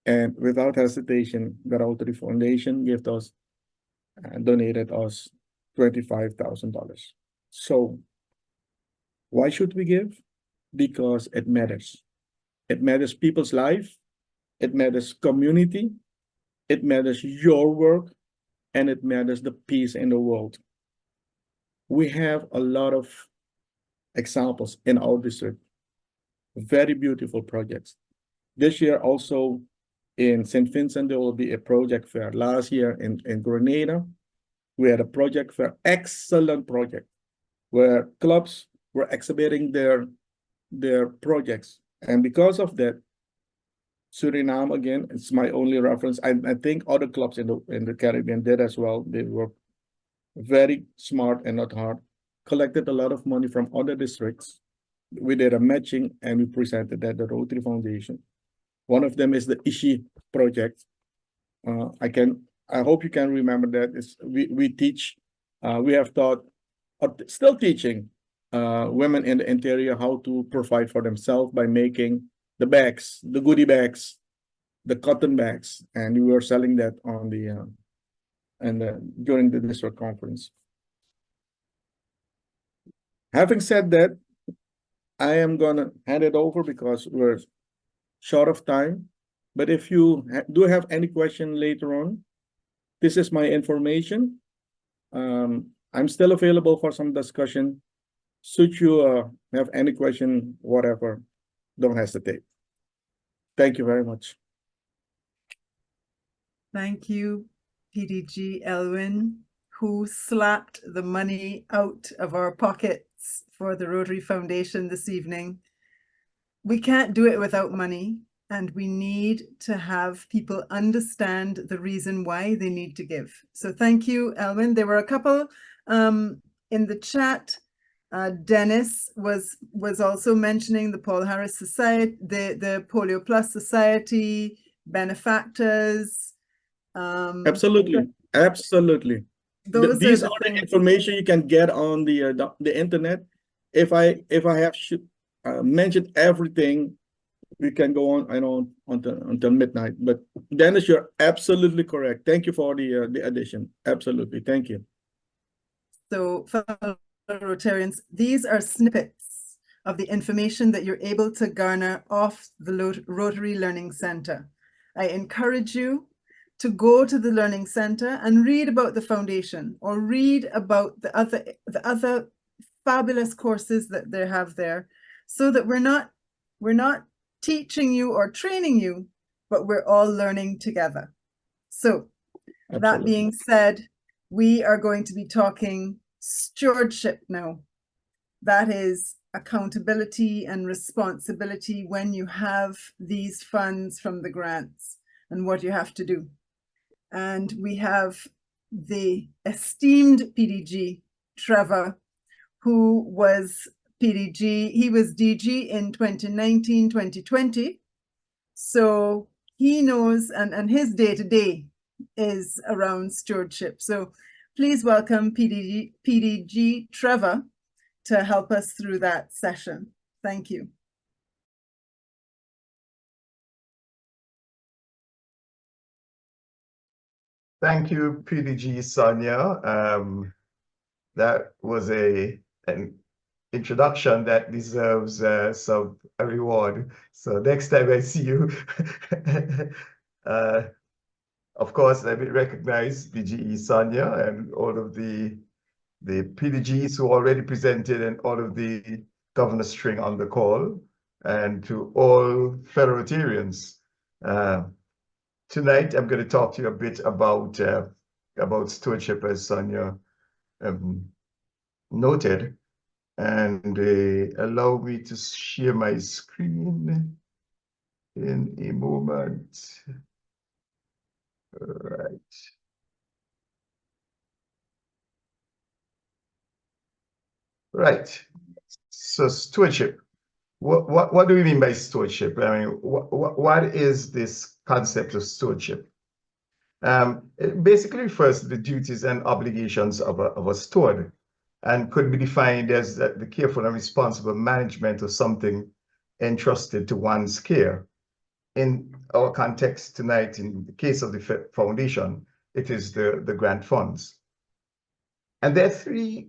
And without hesitation, the Rotary Foundation gave us and donated us $25,000. So Why should we give? Because it matters. It matters people's life. It matters community. It matters your work. And it matters the peace in the world. We have a lot of examples in our district. Very beautiful projects. This year also in St. Vincent, there will be a project fair. Last year in Grenada, we had a project fair, excellent project, where clubs were exhibiting their projects. And because of that, Suriname, again, it's my only reference. I think other clubs in the Caribbean did as well. They were very smart and not hard, collected a lot of money from other districts. We did a matching and we presented that at the Rotary Foundation. One of them is the Ishi project. I hope you can remember that. We teach, we have taught, or still teaching women in the interior how to provide for themselves by making the bags, the goodie bags, the cotton bags, and we were selling that on the during the district conference. Having said that, I am gonna hand it over because we're short of time. But if you do have any question later on, this is my information. I'm still available for some discussion. Should you have any question, whatever, don't hesitate. Thank you very much. Thank you, PDG Elwin, who slapped the money out of our pockets for the Rotary Foundation this evening. We can't do it without money, and we need to have people understand the reason why they need to give. So thank you, Elwin. There were a couple in the chat. Dennis was also mentioning the Paul Harris Society, the Polio Plus Society, benefactors. Absolutely. These are the information you can get on the internet. If I have mentioned everything, we can go on and on until midnight. But Dennis, you're absolutely correct. Thank you for the addition. Absolutely, thank you. So, fellow Rotarians, these are snippets of the information that you're able to garner off the Rotary Learning Center. I encourage you to go to the Learning Center and read about the foundation, or read about the other fabulous courses that they have there, so that we're not teaching you or training you, but we're all learning together. So that being said, we are going to be talking stewardship now. That is accountability and responsibility when you have these funds from the grants and what you have to do. And we have the esteemed PDG, Trevor, who was PDG, he was DG in 2019, 2020. So he knows, and his day-to-day is around stewardship. So please welcome PDG Trevor to help us through that session. Thank you. Thank you, PDG Sonia. That was an introduction that deserves a reward. So next time I see you, of course, let me recognize PGE Sonia and all of the PDGs who already presented and all of the governor string on the call, and to all fellow Rotarians. Tonight, I'm going to talk to you a bit about stewardship, as Sonia noted, and allow me to share my screen in a moment. All right. Right. So stewardship. What do we mean by stewardship? I mean, what is this concept of stewardship? It basically refers to the duties and obligations of a steward, and could be defined as the careful and responsible management of something entrusted to one's care. In our context tonight, in the case of the foundation, it is the grant funds. And there are three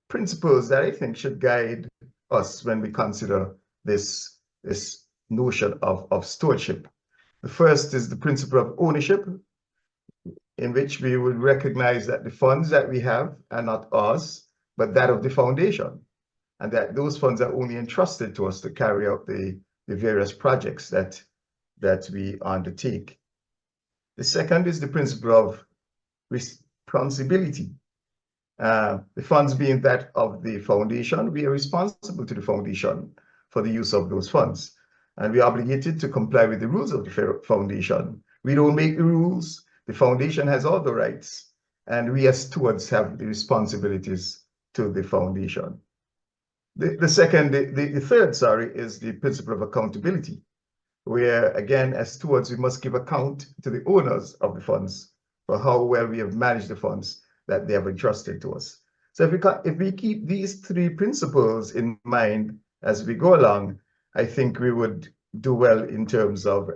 principles that I think should guide us when we consider this notion of stewardship. The first is the principle of ownership, in which we would recognize that the funds that we have are not ours, but that of the foundation, and that those funds are only entrusted to us to carry out the various projects that we undertake. The second is the principle of responsibility. The funds being that of the foundation, we are responsible to the foundation for the use of those funds. And we are obligated to comply with the rules of the foundation. We don't make the rules. The foundation has all the rights, and we as stewards have the responsibilities to the foundation. The third, is the principle of accountability, where again, as stewards, we must give account to the owners of the funds for how well we have managed the funds that they have entrusted to us. So if we keep these three principles in mind as we go along, I think we would do well in terms of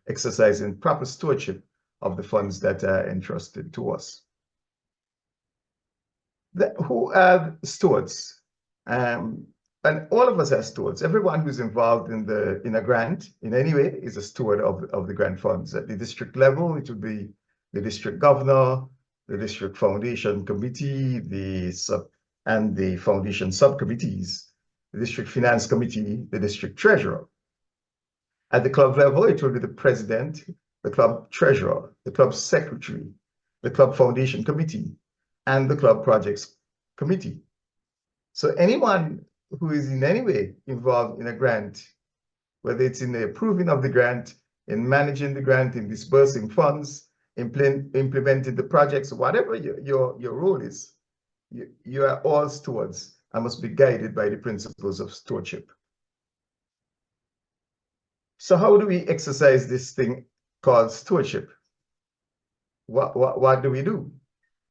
exercising proper stewardship of the funds that are entrusted to us. Who are stewards? And all of us are stewards. Everyone who's involved in a grant in any way is a steward of the grant funds. At the district level, it would be the district governor, the district foundation committee, and the foundation subcommittees, the district finance committee, the district treasurer. At the club level, it will be the president, the club treasurer, the club secretary, the club foundation committee, and the club projects committee. So anyone who is in any way involved in a grant, whether it's in the approving of the grant, in managing the grant, in disbursing funds, implementing the projects, whatever your role is, you are all stewards and must be guided by the principles of stewardship. So how do we exercise this thing called stewardship? What do we do?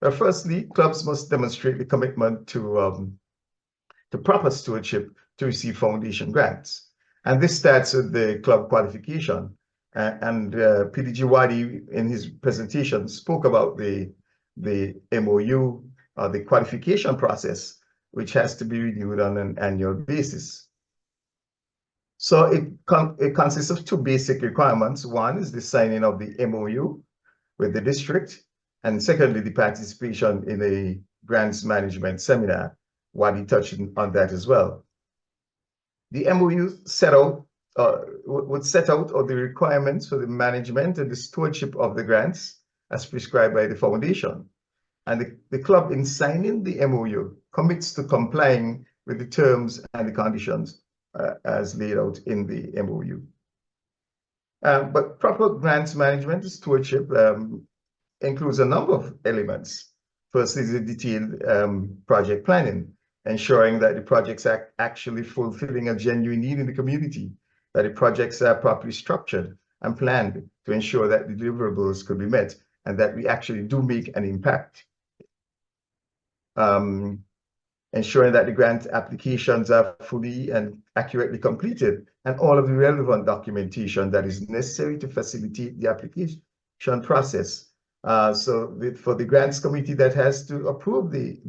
Well, firstly, clubs must demonstrate the commitment to proper stewardship to receive foundation grants. And this starts with the club qualification. And PDG Wadi, in his presentation, spoke about the MOU, the qualification process, which has to be renewed on an annual basis. So it consists of two basic requirements. One is the signing of the MOU with the district, and secondly, the participation in a grants management seminar. Wadi touched on that as well. The MOU would set out all the requirements for the management and the stewardship of the grants as prescribed by the foundation. And the club, in signing the MOU, commits to complying with the terms and the conditions as laid out in the MOU. But proper grants management and stewardship includes a number of elements. First is the detailed project planning, ensuring that the projects are actually fulfilling a genuine need in the community, that the projects are properly structured and planned to ensure that the deliverables could be met and that we actually do make an impact. Ensuring that the grant applications are fully and accurately completed, and all of the relevant documentation that is necessary to facilitate the application process. For the grants committee that has to approve the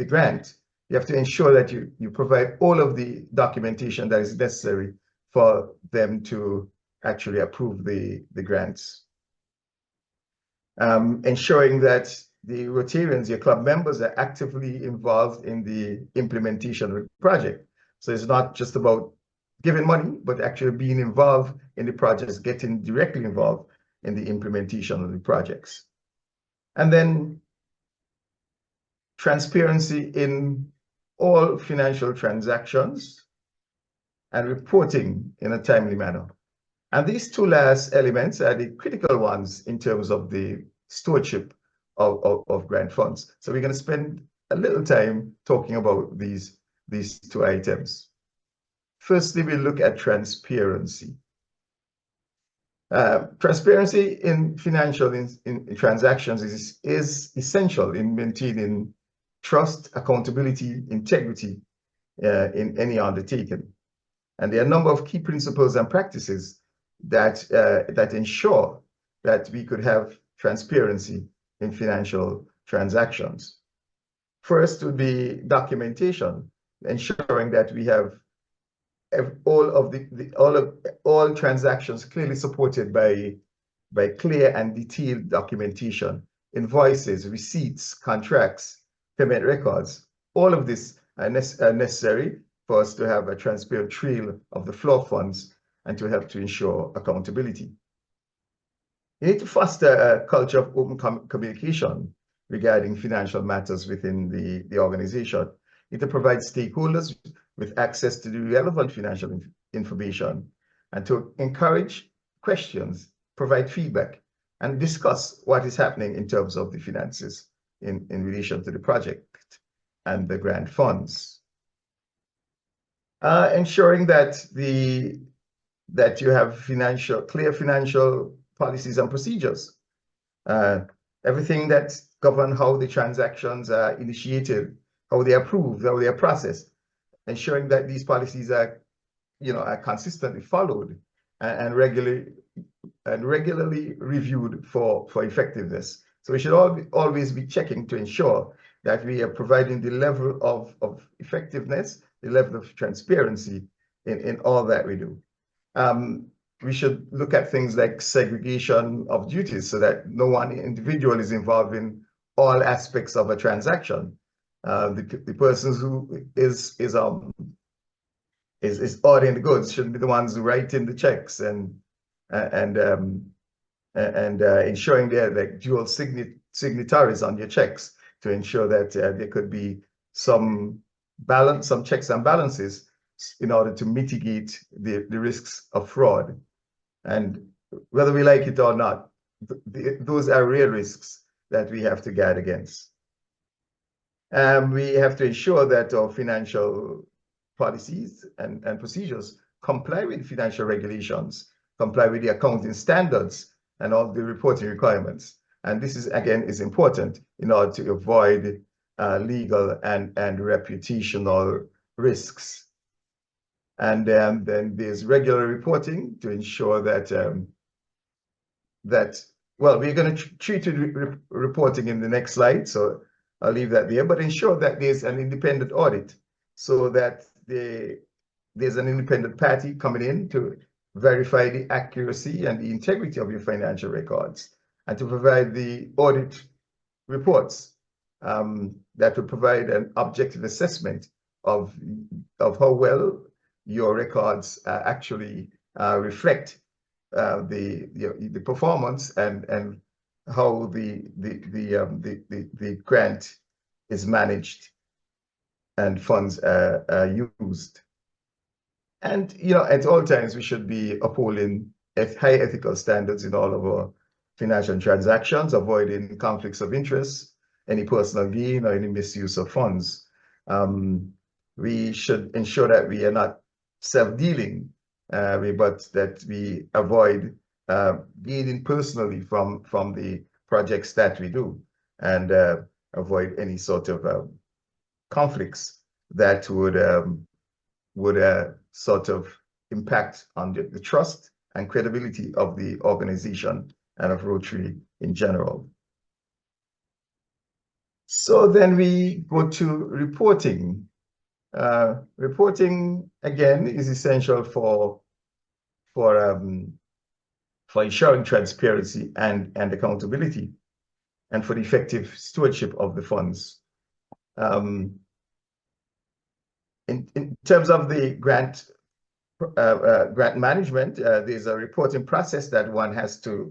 grant, you have to ensure that you provide all of the documentation that is necessary for them to actually approve the grants. Ensuring that the Rotarians, your club members, are actively involved in the implementation of the project. So it's not just about giving money, but actually being involved in the projects, getting directly involved in the implementation of the projects. And then transparency in all financial transactions and reporting in a timely manner. And these two last elements are the critical ones in terms of the stewardship of grant funds. So we're going to spend a little time talking about these two items. Firstly, we look at transparency. Transparency in financial in transactions is essential in maintaining trust, accountability, integrity in any undertaking. And there are a number of key principles and practices that ensure that we could have transparency in financial transactions. First would be documentation. ensuring that we have all transactions clearly supported by clear and detailed documentation, invoices, receipts, contracts, payment records. All of this are necessary for us to have a transparent trail of the flow of funds and to help to ensure accountability. You need to foster a culture of open communication regarding financial matters within the organization. You need to provide stakeholders with access to the relevant financial information and to encourage questions, provide feedback, and discuss what is happening in terms of the finances in relation to the project and the grant funds. Ensuring that you have clear financial policies and procedures. Everything that govern how the transactions are initiated, how they are approved, how they are processed, ensuring that these policies are consistently followed and regularly reviewed for effectiveness. So we should always be checking to ensure that we are providing the level of effectiveness, the level of transparency in all that we do. We should look at things like segregation of duties so that no one individual is involved in all aspects of a transaction. The persons who is ordering the goods shouldn't be the ones who write in the checks and ensuring they're like dual signatories on your checks to ensure that there could be some checks and balances in order to mitigate the risks of fraud. And whether we like it or not, those are real risks that we have to guard against. We have to ensure that our financial policies and procedures comply with financial regulations, comply with the accounting standards and all the reporting requirements. And this is, again, is important in order to avoid legal and reputational risks. And then there's regular reporting to ensure that, well, we're going to treat reporting in the next slide, so I'll leave that there, but ensure that there's an independent audit so that there's an independent party coming in to verify the accuracy and the integrity of your financial records and to provide the audit reports that will provide an objective assessment of how well your records actually reflect the performance and how the grant is managed and funds are used. And at all times we should be upholding high ethical standards in all of our financial transactions, avoiding conflicts of interest, any personal gain or any misuse of funds. We should ensure that we are not self-dealing, but that we avoid gaining personally from the projects that we do, and avoid any sort of conflicts that would sort of impact on the trust and credibility of the organization and of Rotary in general. So then we go to reporting. Reporting, again, is essential for ensuring transparency and accountability and for the effective stewardship of the funds. In terms of the grant management, there's a reporting process that one has to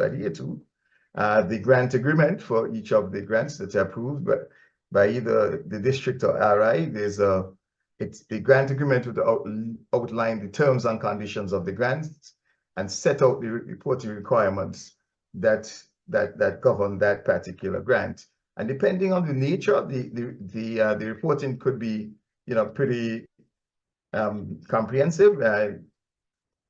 adhere to. The grant agreement for each of the grants that's approved by either the district or RI, it's the grant agreement would outline the terms and conditions of the grants and set out the reporting requirements that govern that particular grant. And depending on the nature, the reporting could be pretty comprehensive,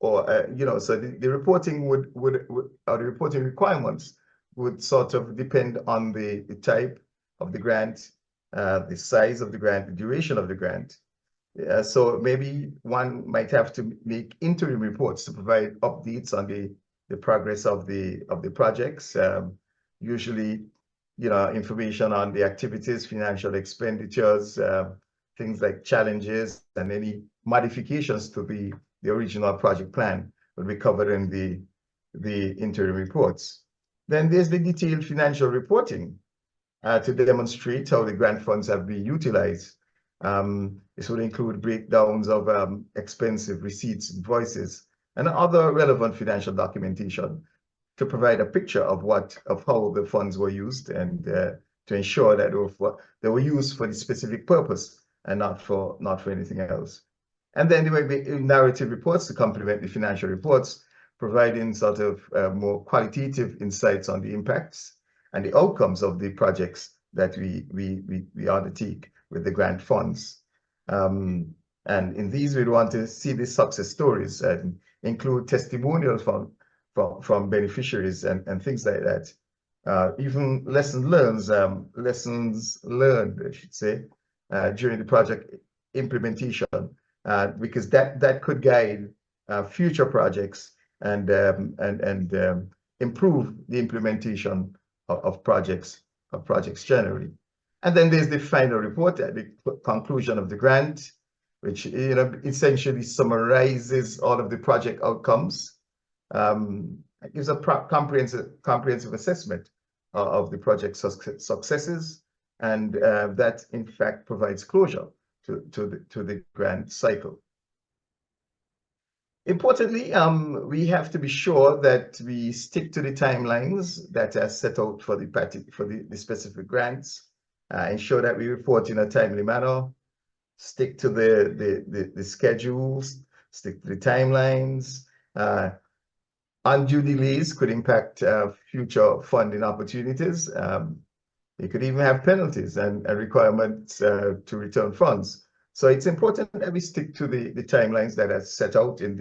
so the reporting or the reporting requirements would sort of depend on the type of the grant, the size of the grant, the duration of the grant. So maybe one might have to make interim reports to provide updates on the progress of the projects. Usually, information on the activities, financial expenditures, things like challenges and any modifications to the original project plan will be covered in the interim reports. Then there's the detailed financial reporting to demonstrate how the grant funds have been utilized. This would include breakdowns of expensive receipts, invoices, and other relevant financial documentation to provide a picture of how the funds were used and to ensure that they were used for the specific purpose and not for anything else. And then there will be narrative reports to complement the financial reports, providing sort of more qualitative insights on the impacts and the outcomes of the projects that we undertake with the grant funds. And in these, we want to see the success stories and include testimonials from beneficiaries and things like that. Even lessons learned, I should say, during the project implementation, because that could guide future projects and improve the implementation of projects generally. And then there's the final report at the conclusion of the grant, which essentially summarizes all of the project outcomes. It gives a comprehensive assessment of the project successes, and that in fact provides closure to the grant cycle. Importantly, we have to be sure that we stick to the timelines that are set out for the specific grants, ensure that we report in a timely manner, stick to the schedules, stick to the timelines. Undue delays could impact future funding opportunities. It could even have penalties and requirements to return funds. So it's important that we stick to the timelines that are set out in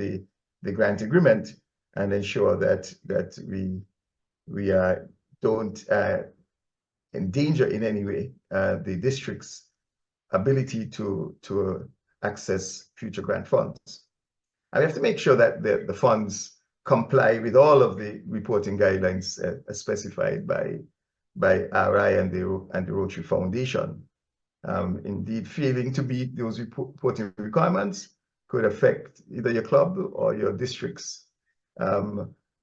the grant agreement and ensure that we don't endanger in any way the district's ability to access future grant funds. And we have to make sure that the funds comply with all of the reporting guidelines specified by RI and the Rotary Foundation. Indeed, failing to meet those reporting requirements could affect either your club or your district's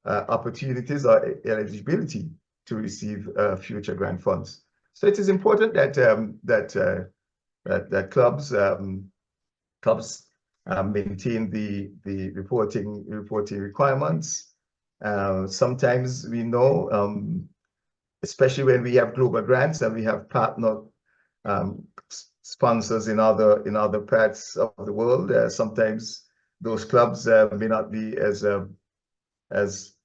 opportunities or eligibility to receive future grant funds. So it is important that clubs maintain the reporting requirements. Sometimes we know, especially when we have global grants and we have partner sponsors in other parts of the world, sometimes those clubs may not be as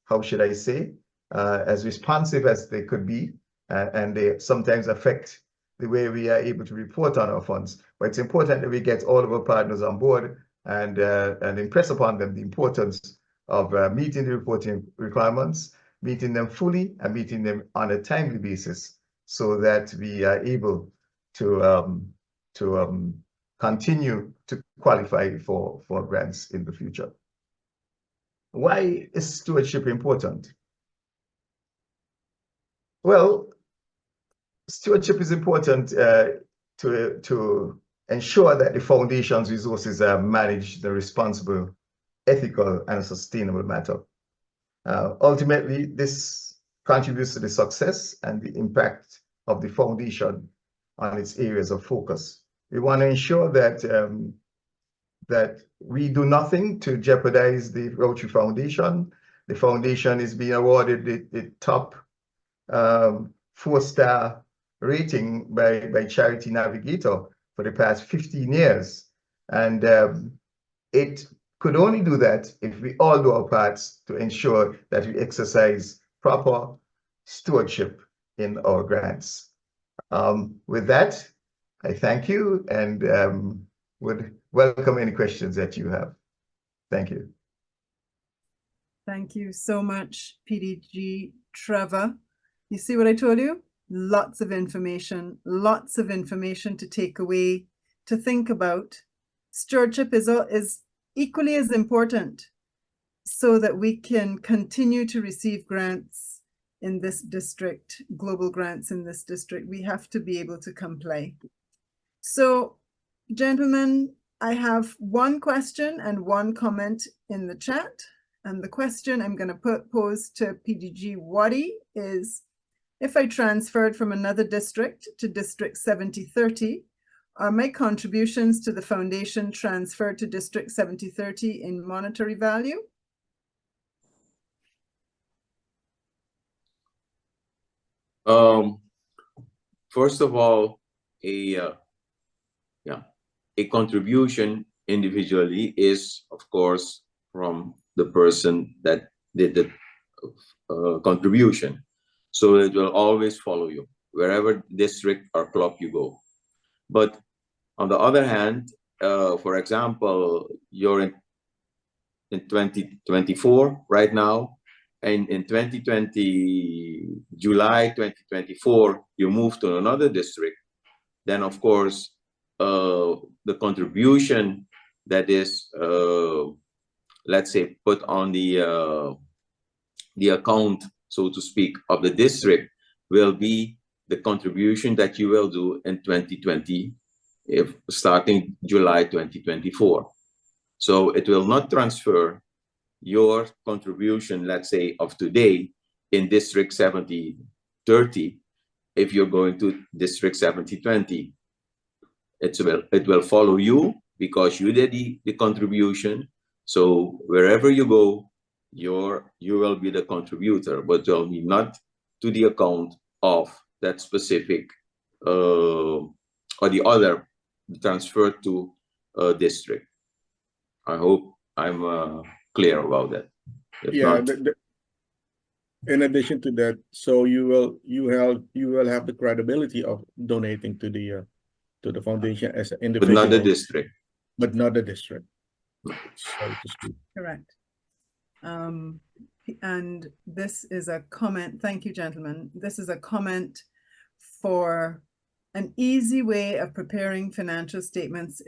how should I say, as responsive as they could be, and they sometimes affect the way we are able to report on our funds. But it's important that we get all of our partners on board and impress upon them the importance of meeting the reporting requirements, meeting them fully and meeting them on a timely basis, so that we are able to continue to qualify for grants in the future. Why is stewardship important? Well, stewardship is important to ensure that the foundation's resources are managed in a responsible, ethical, and sustainable manner. Ultimately, this contributes to the success and the impact of the foundation on its areas of focus. We want to ensure that we do nothing to jeopardize the Rotary Foundation. The foundation is being awarded the top 4-star rating by Charity Navigator for the past 15 years. And it could only do that if we all do our parts to ensure that we exercise proper stewardship in our grants. With that, I thank you and would welcome any questions that you have. Thank you. Thank you so much, PDG Trevor. You see what I told you? Lots of information to take away, to think about. Stewardship is equally as important so that we can continue to receive grants in this district, global grants in this district. We have to be able to comply. So gentlemen, I have one question and one comment in the chat. And the question I'm going to pose to PDG Wadi is, if I transferred from another district to District 7030, are my contributions to the foundation transferred to District 7030 in monetary value? First of all, a contribution individually is, of course, from the person that did the contribution. So it will always follow you wherever district or club you go. But on the other hand, for example, you're in 2024 right now, and in 2020, July 2024, you move to another district, then of course, the contribution that is, let's say, put on the account, so to speak, of the district will be the contribution that you will do in 2020, if starting July 2024. So it will not transfer your contribution, let's say, of today in District 7030 if you're going to District 7020. It will follow you because you did the contribution. So wherever you go, you will be the contributor, but will be not to the account of that specific or the other transferred to a district. I hope I'm clear about that. If Yeah, not, in addition to that, so you will have the credibility of donating to the foundation as an but individual, not the district. but not the district, so to speak. Correct. And this is a comment. Thank you, gentlemen. This is a comment for an easy way of preparing financial statements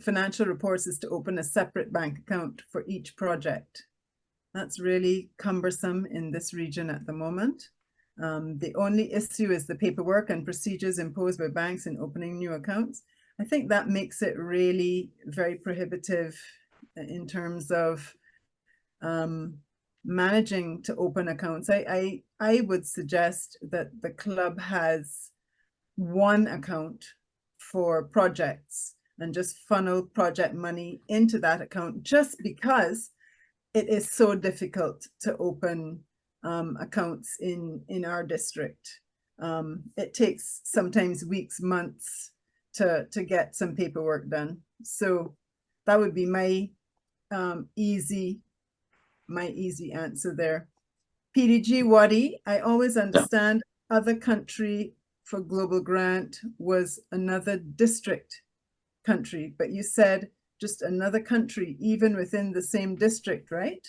financial reports is to open a separate bank account for each project. That's really cumbersome in this region at the moment. The only issue is the paperwork and procedures imposed by banks in opening new accounts. I think that makes it really very prohibitive in terms of managing to open accounts. I would suggest that the club has one account for projects and just funnel project money into that account, just because it is so difficult to open accounts in our district. It takes sometimes weeks, months to get some paperwork done. So that would be my easy answer there. PDG Wadi, I always understand other country for global grant was another district country, but you said just another country, even within the same district, right?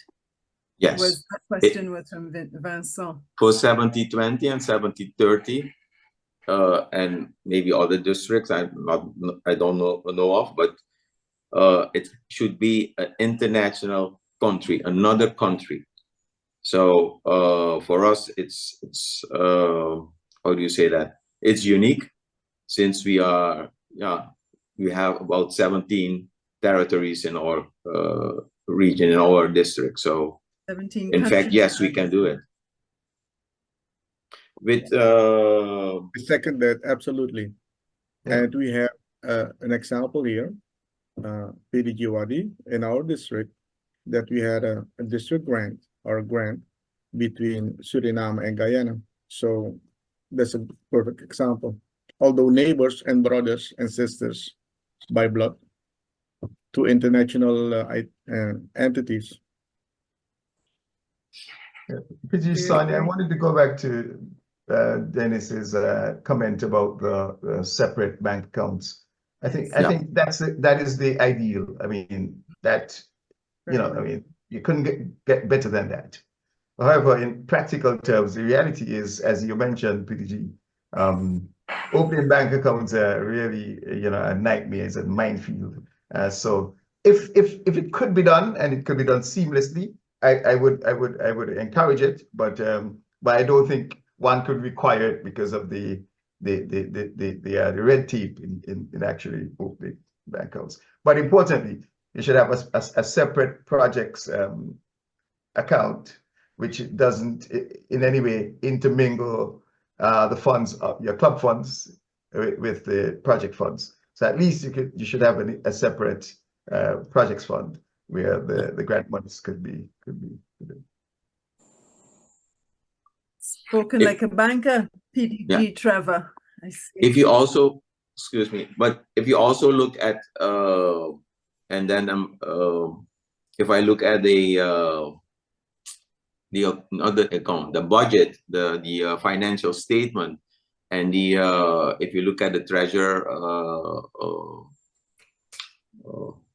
Yes. Was that question was from Vincent. For 7020 and 7030, and maybe other districts I don't know of, but it should be an international country, another country. So for us, it's how do you say that? It's unique, since we are, we have about 17 territories in our region, in our district. So 17 in fact, yes, we can do it. With I second that, absolutely. Yeah. And we have an example here, PDG Wadi in our district, that we had a district grant or a grant between Suriname and Guyana. So that's a perfect example. Although neighbors and brothers and sisters by blood, two international entities. PG Sonia, I wanted to go back to Dennis's comment about the separate bank accounts. I think that is the ideal. I mean, that, you know, I mean, you couldn't get better than that. However, in practical terms, the reality is, as you mentioned, PDG, opening bank accounts are really, you know, a nightmare, it's a minefield. So if it could be done, and it could be done seamlessly, I would encourage it, but I don't think one could require it because of the red tape in actually opening. bank accounts. But importantly, you should have a separate projects account, which doesn't in any way intermingle the funds of your club funds with the project funds. So at least you should have a separate projects fund where the grant monies could be. Spoken like a banker, PDG Trevor. I see. If you also, excuse me, but if you also look at and then if I look at the not the account, the budget, the financial statement, and the if you look at the treasurer,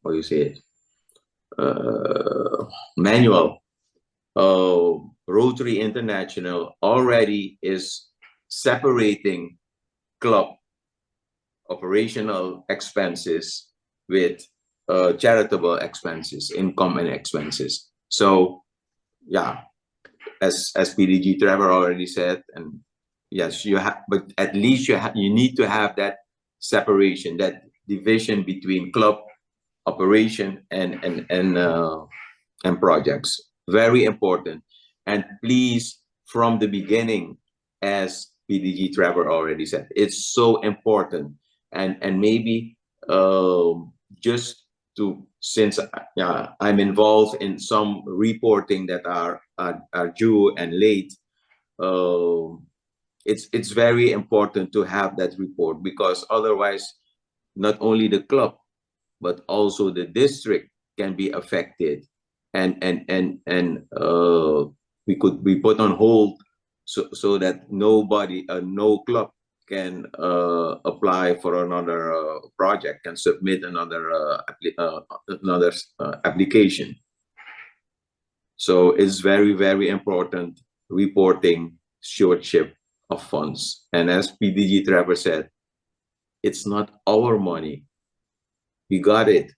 what do you say it, manual, Rotary International already is separating club operational expenses with charitable expenses, income and expenses. So yeah, as PDG Trevor already said, and yes, you have, but at least you need to have that separation, that division between club operation and projects. Very important. And please, from the beginning, as PDG Trevor already said, it's so important. And maybe just to, since I'm involved in some reporting that are due and late, it's very important to have that report, because otherwise not only the club but also the district can be affected, and we could be put on hold, so that nobody, no club can apply for another project, can submit another application. So it's very, very important, reporting stewardship of funds. And as PDG Trevor said, it's not our money. We got it.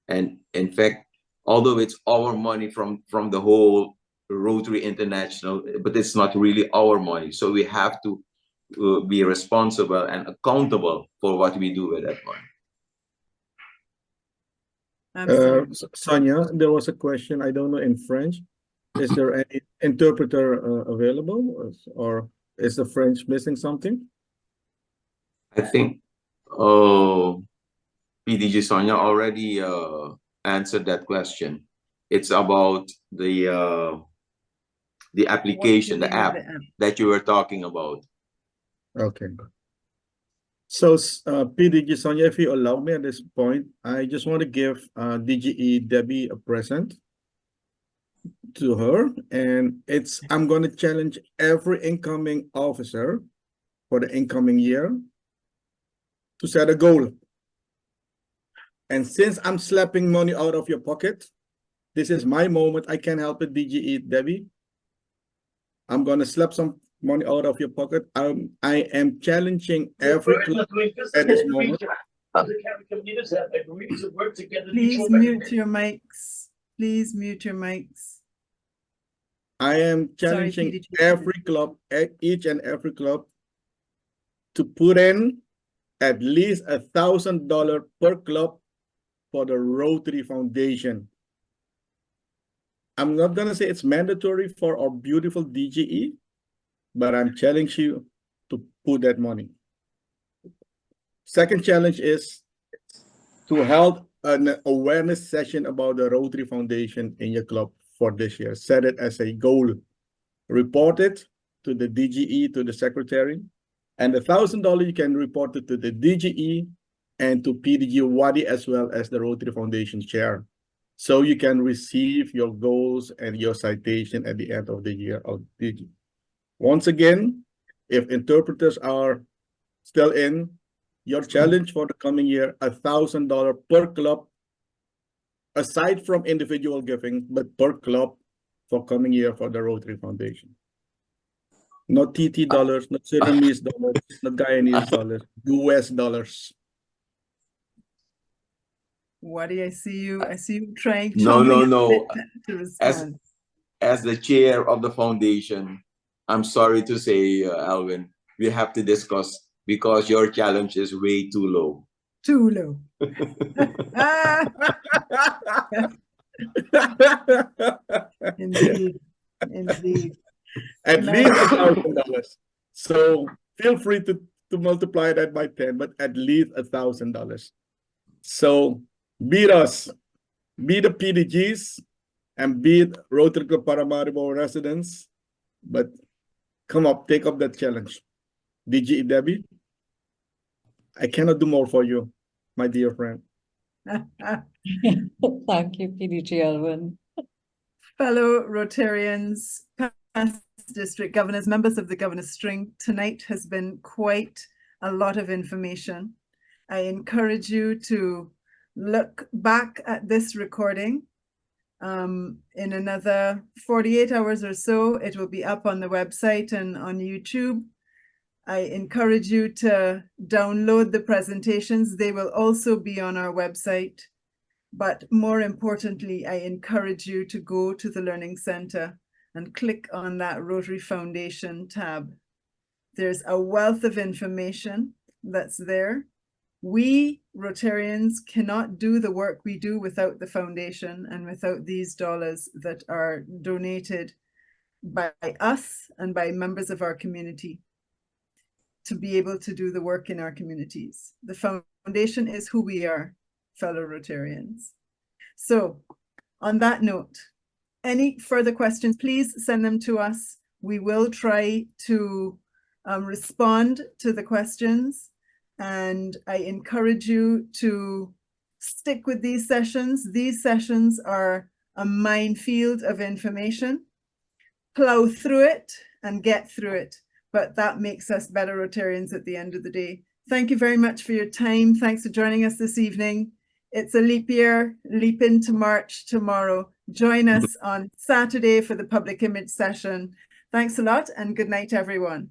And in fact, although it's our money from the whole Rotary International, but it's not really our money. So we have to be responsible and accountable for what we do with that money. Sonia, there was a question, I don't know, in French. Is there any interpreter available, or is the French missing something? I think PDG Sonia already answered that question. It's about the application, the app that you were talking about. Okay. So PDG Sonia, if you allow me at this point, I just want to give DGE Debbie a present to her, and I'm going to challenge every incoming officer for the incoming year to set a goal. And since I'm slapping money out of your pocket, this is my moment. I can't help it, DGE Debbie. I'm going to slap some money out of your pocket. I am challenging every club at this moment. Please mute your mics. Please mute your mics. I am challenging every club, each and every club, to put in at least $1,000 per club for the Rotary Foundation. I'm not going to say it's mandatory for our beautiful DGE, but I'm challenging you to put that money. Second challenge is to hold an awareness session about the Rotary Foundation in your club for this year. Set it as a goal. Report it to the DGE, to the secretary, and the $1,000 you can report it to the DGE and to PDG Wadi as well as the Rotary Foundation chair. So you can receive your goals and your citation at the end of the year of DG. Once again, if interpreters are still in, your challenge for the coming year, $1,000 per club, aside from individual giving, but per club for coming year for the Rotary Foundation. Not TT dollars, not Sudanese dollars, not Guyanese dollars, US dollars. Wadi, I see you trying. No. To respond. As the chair of the foundation, I'm sorry to say, Alvin, we have to discuss, because your challenge is way too low. Too low. Indeed, indeed. At Nice. least $1,000. So feel free to multiply that by 10, but at least $1,000. So beat us, beat the PDGs, and beat Rotary Club Paramaribo residents. But come up, take up that challenge. DG Debbie, I cannot do more for you, my dear friend. Thank you, PDG Alvin. Fellow Rotarians, past district governors, members of the governor's string, tonight has been quite a lot of information. I encourage you to look back at this recording. In another 48 hours or so, it will be up on the website and on YouTube. I encourage you to download the presentations. They will also be on our website. But more importantly, I encourage you to go to the Learning Center and click on that Rotary Foundation tab. There's a wealth of information that's there. We Rotarians cannot do the work we do without the foundation and without these dollars that are donated by us and by members of our community to be able to do the work in our communities. The foundation is who we are, fellow Rotarians. So on that note, any further questions, please send them to us. We will try to respond to the questions, and I encourage you to stick with these sessions. These sessions are a minefield of information. Plow through it and get through it, but that makes us better Rotarians at the end of the day. Thank you very much for your time. Thanks for joining us this evening. It's a leap year, leap into March tomorrow. Join us on Saturday for the public image session. Thanks a lot and good night, everyone.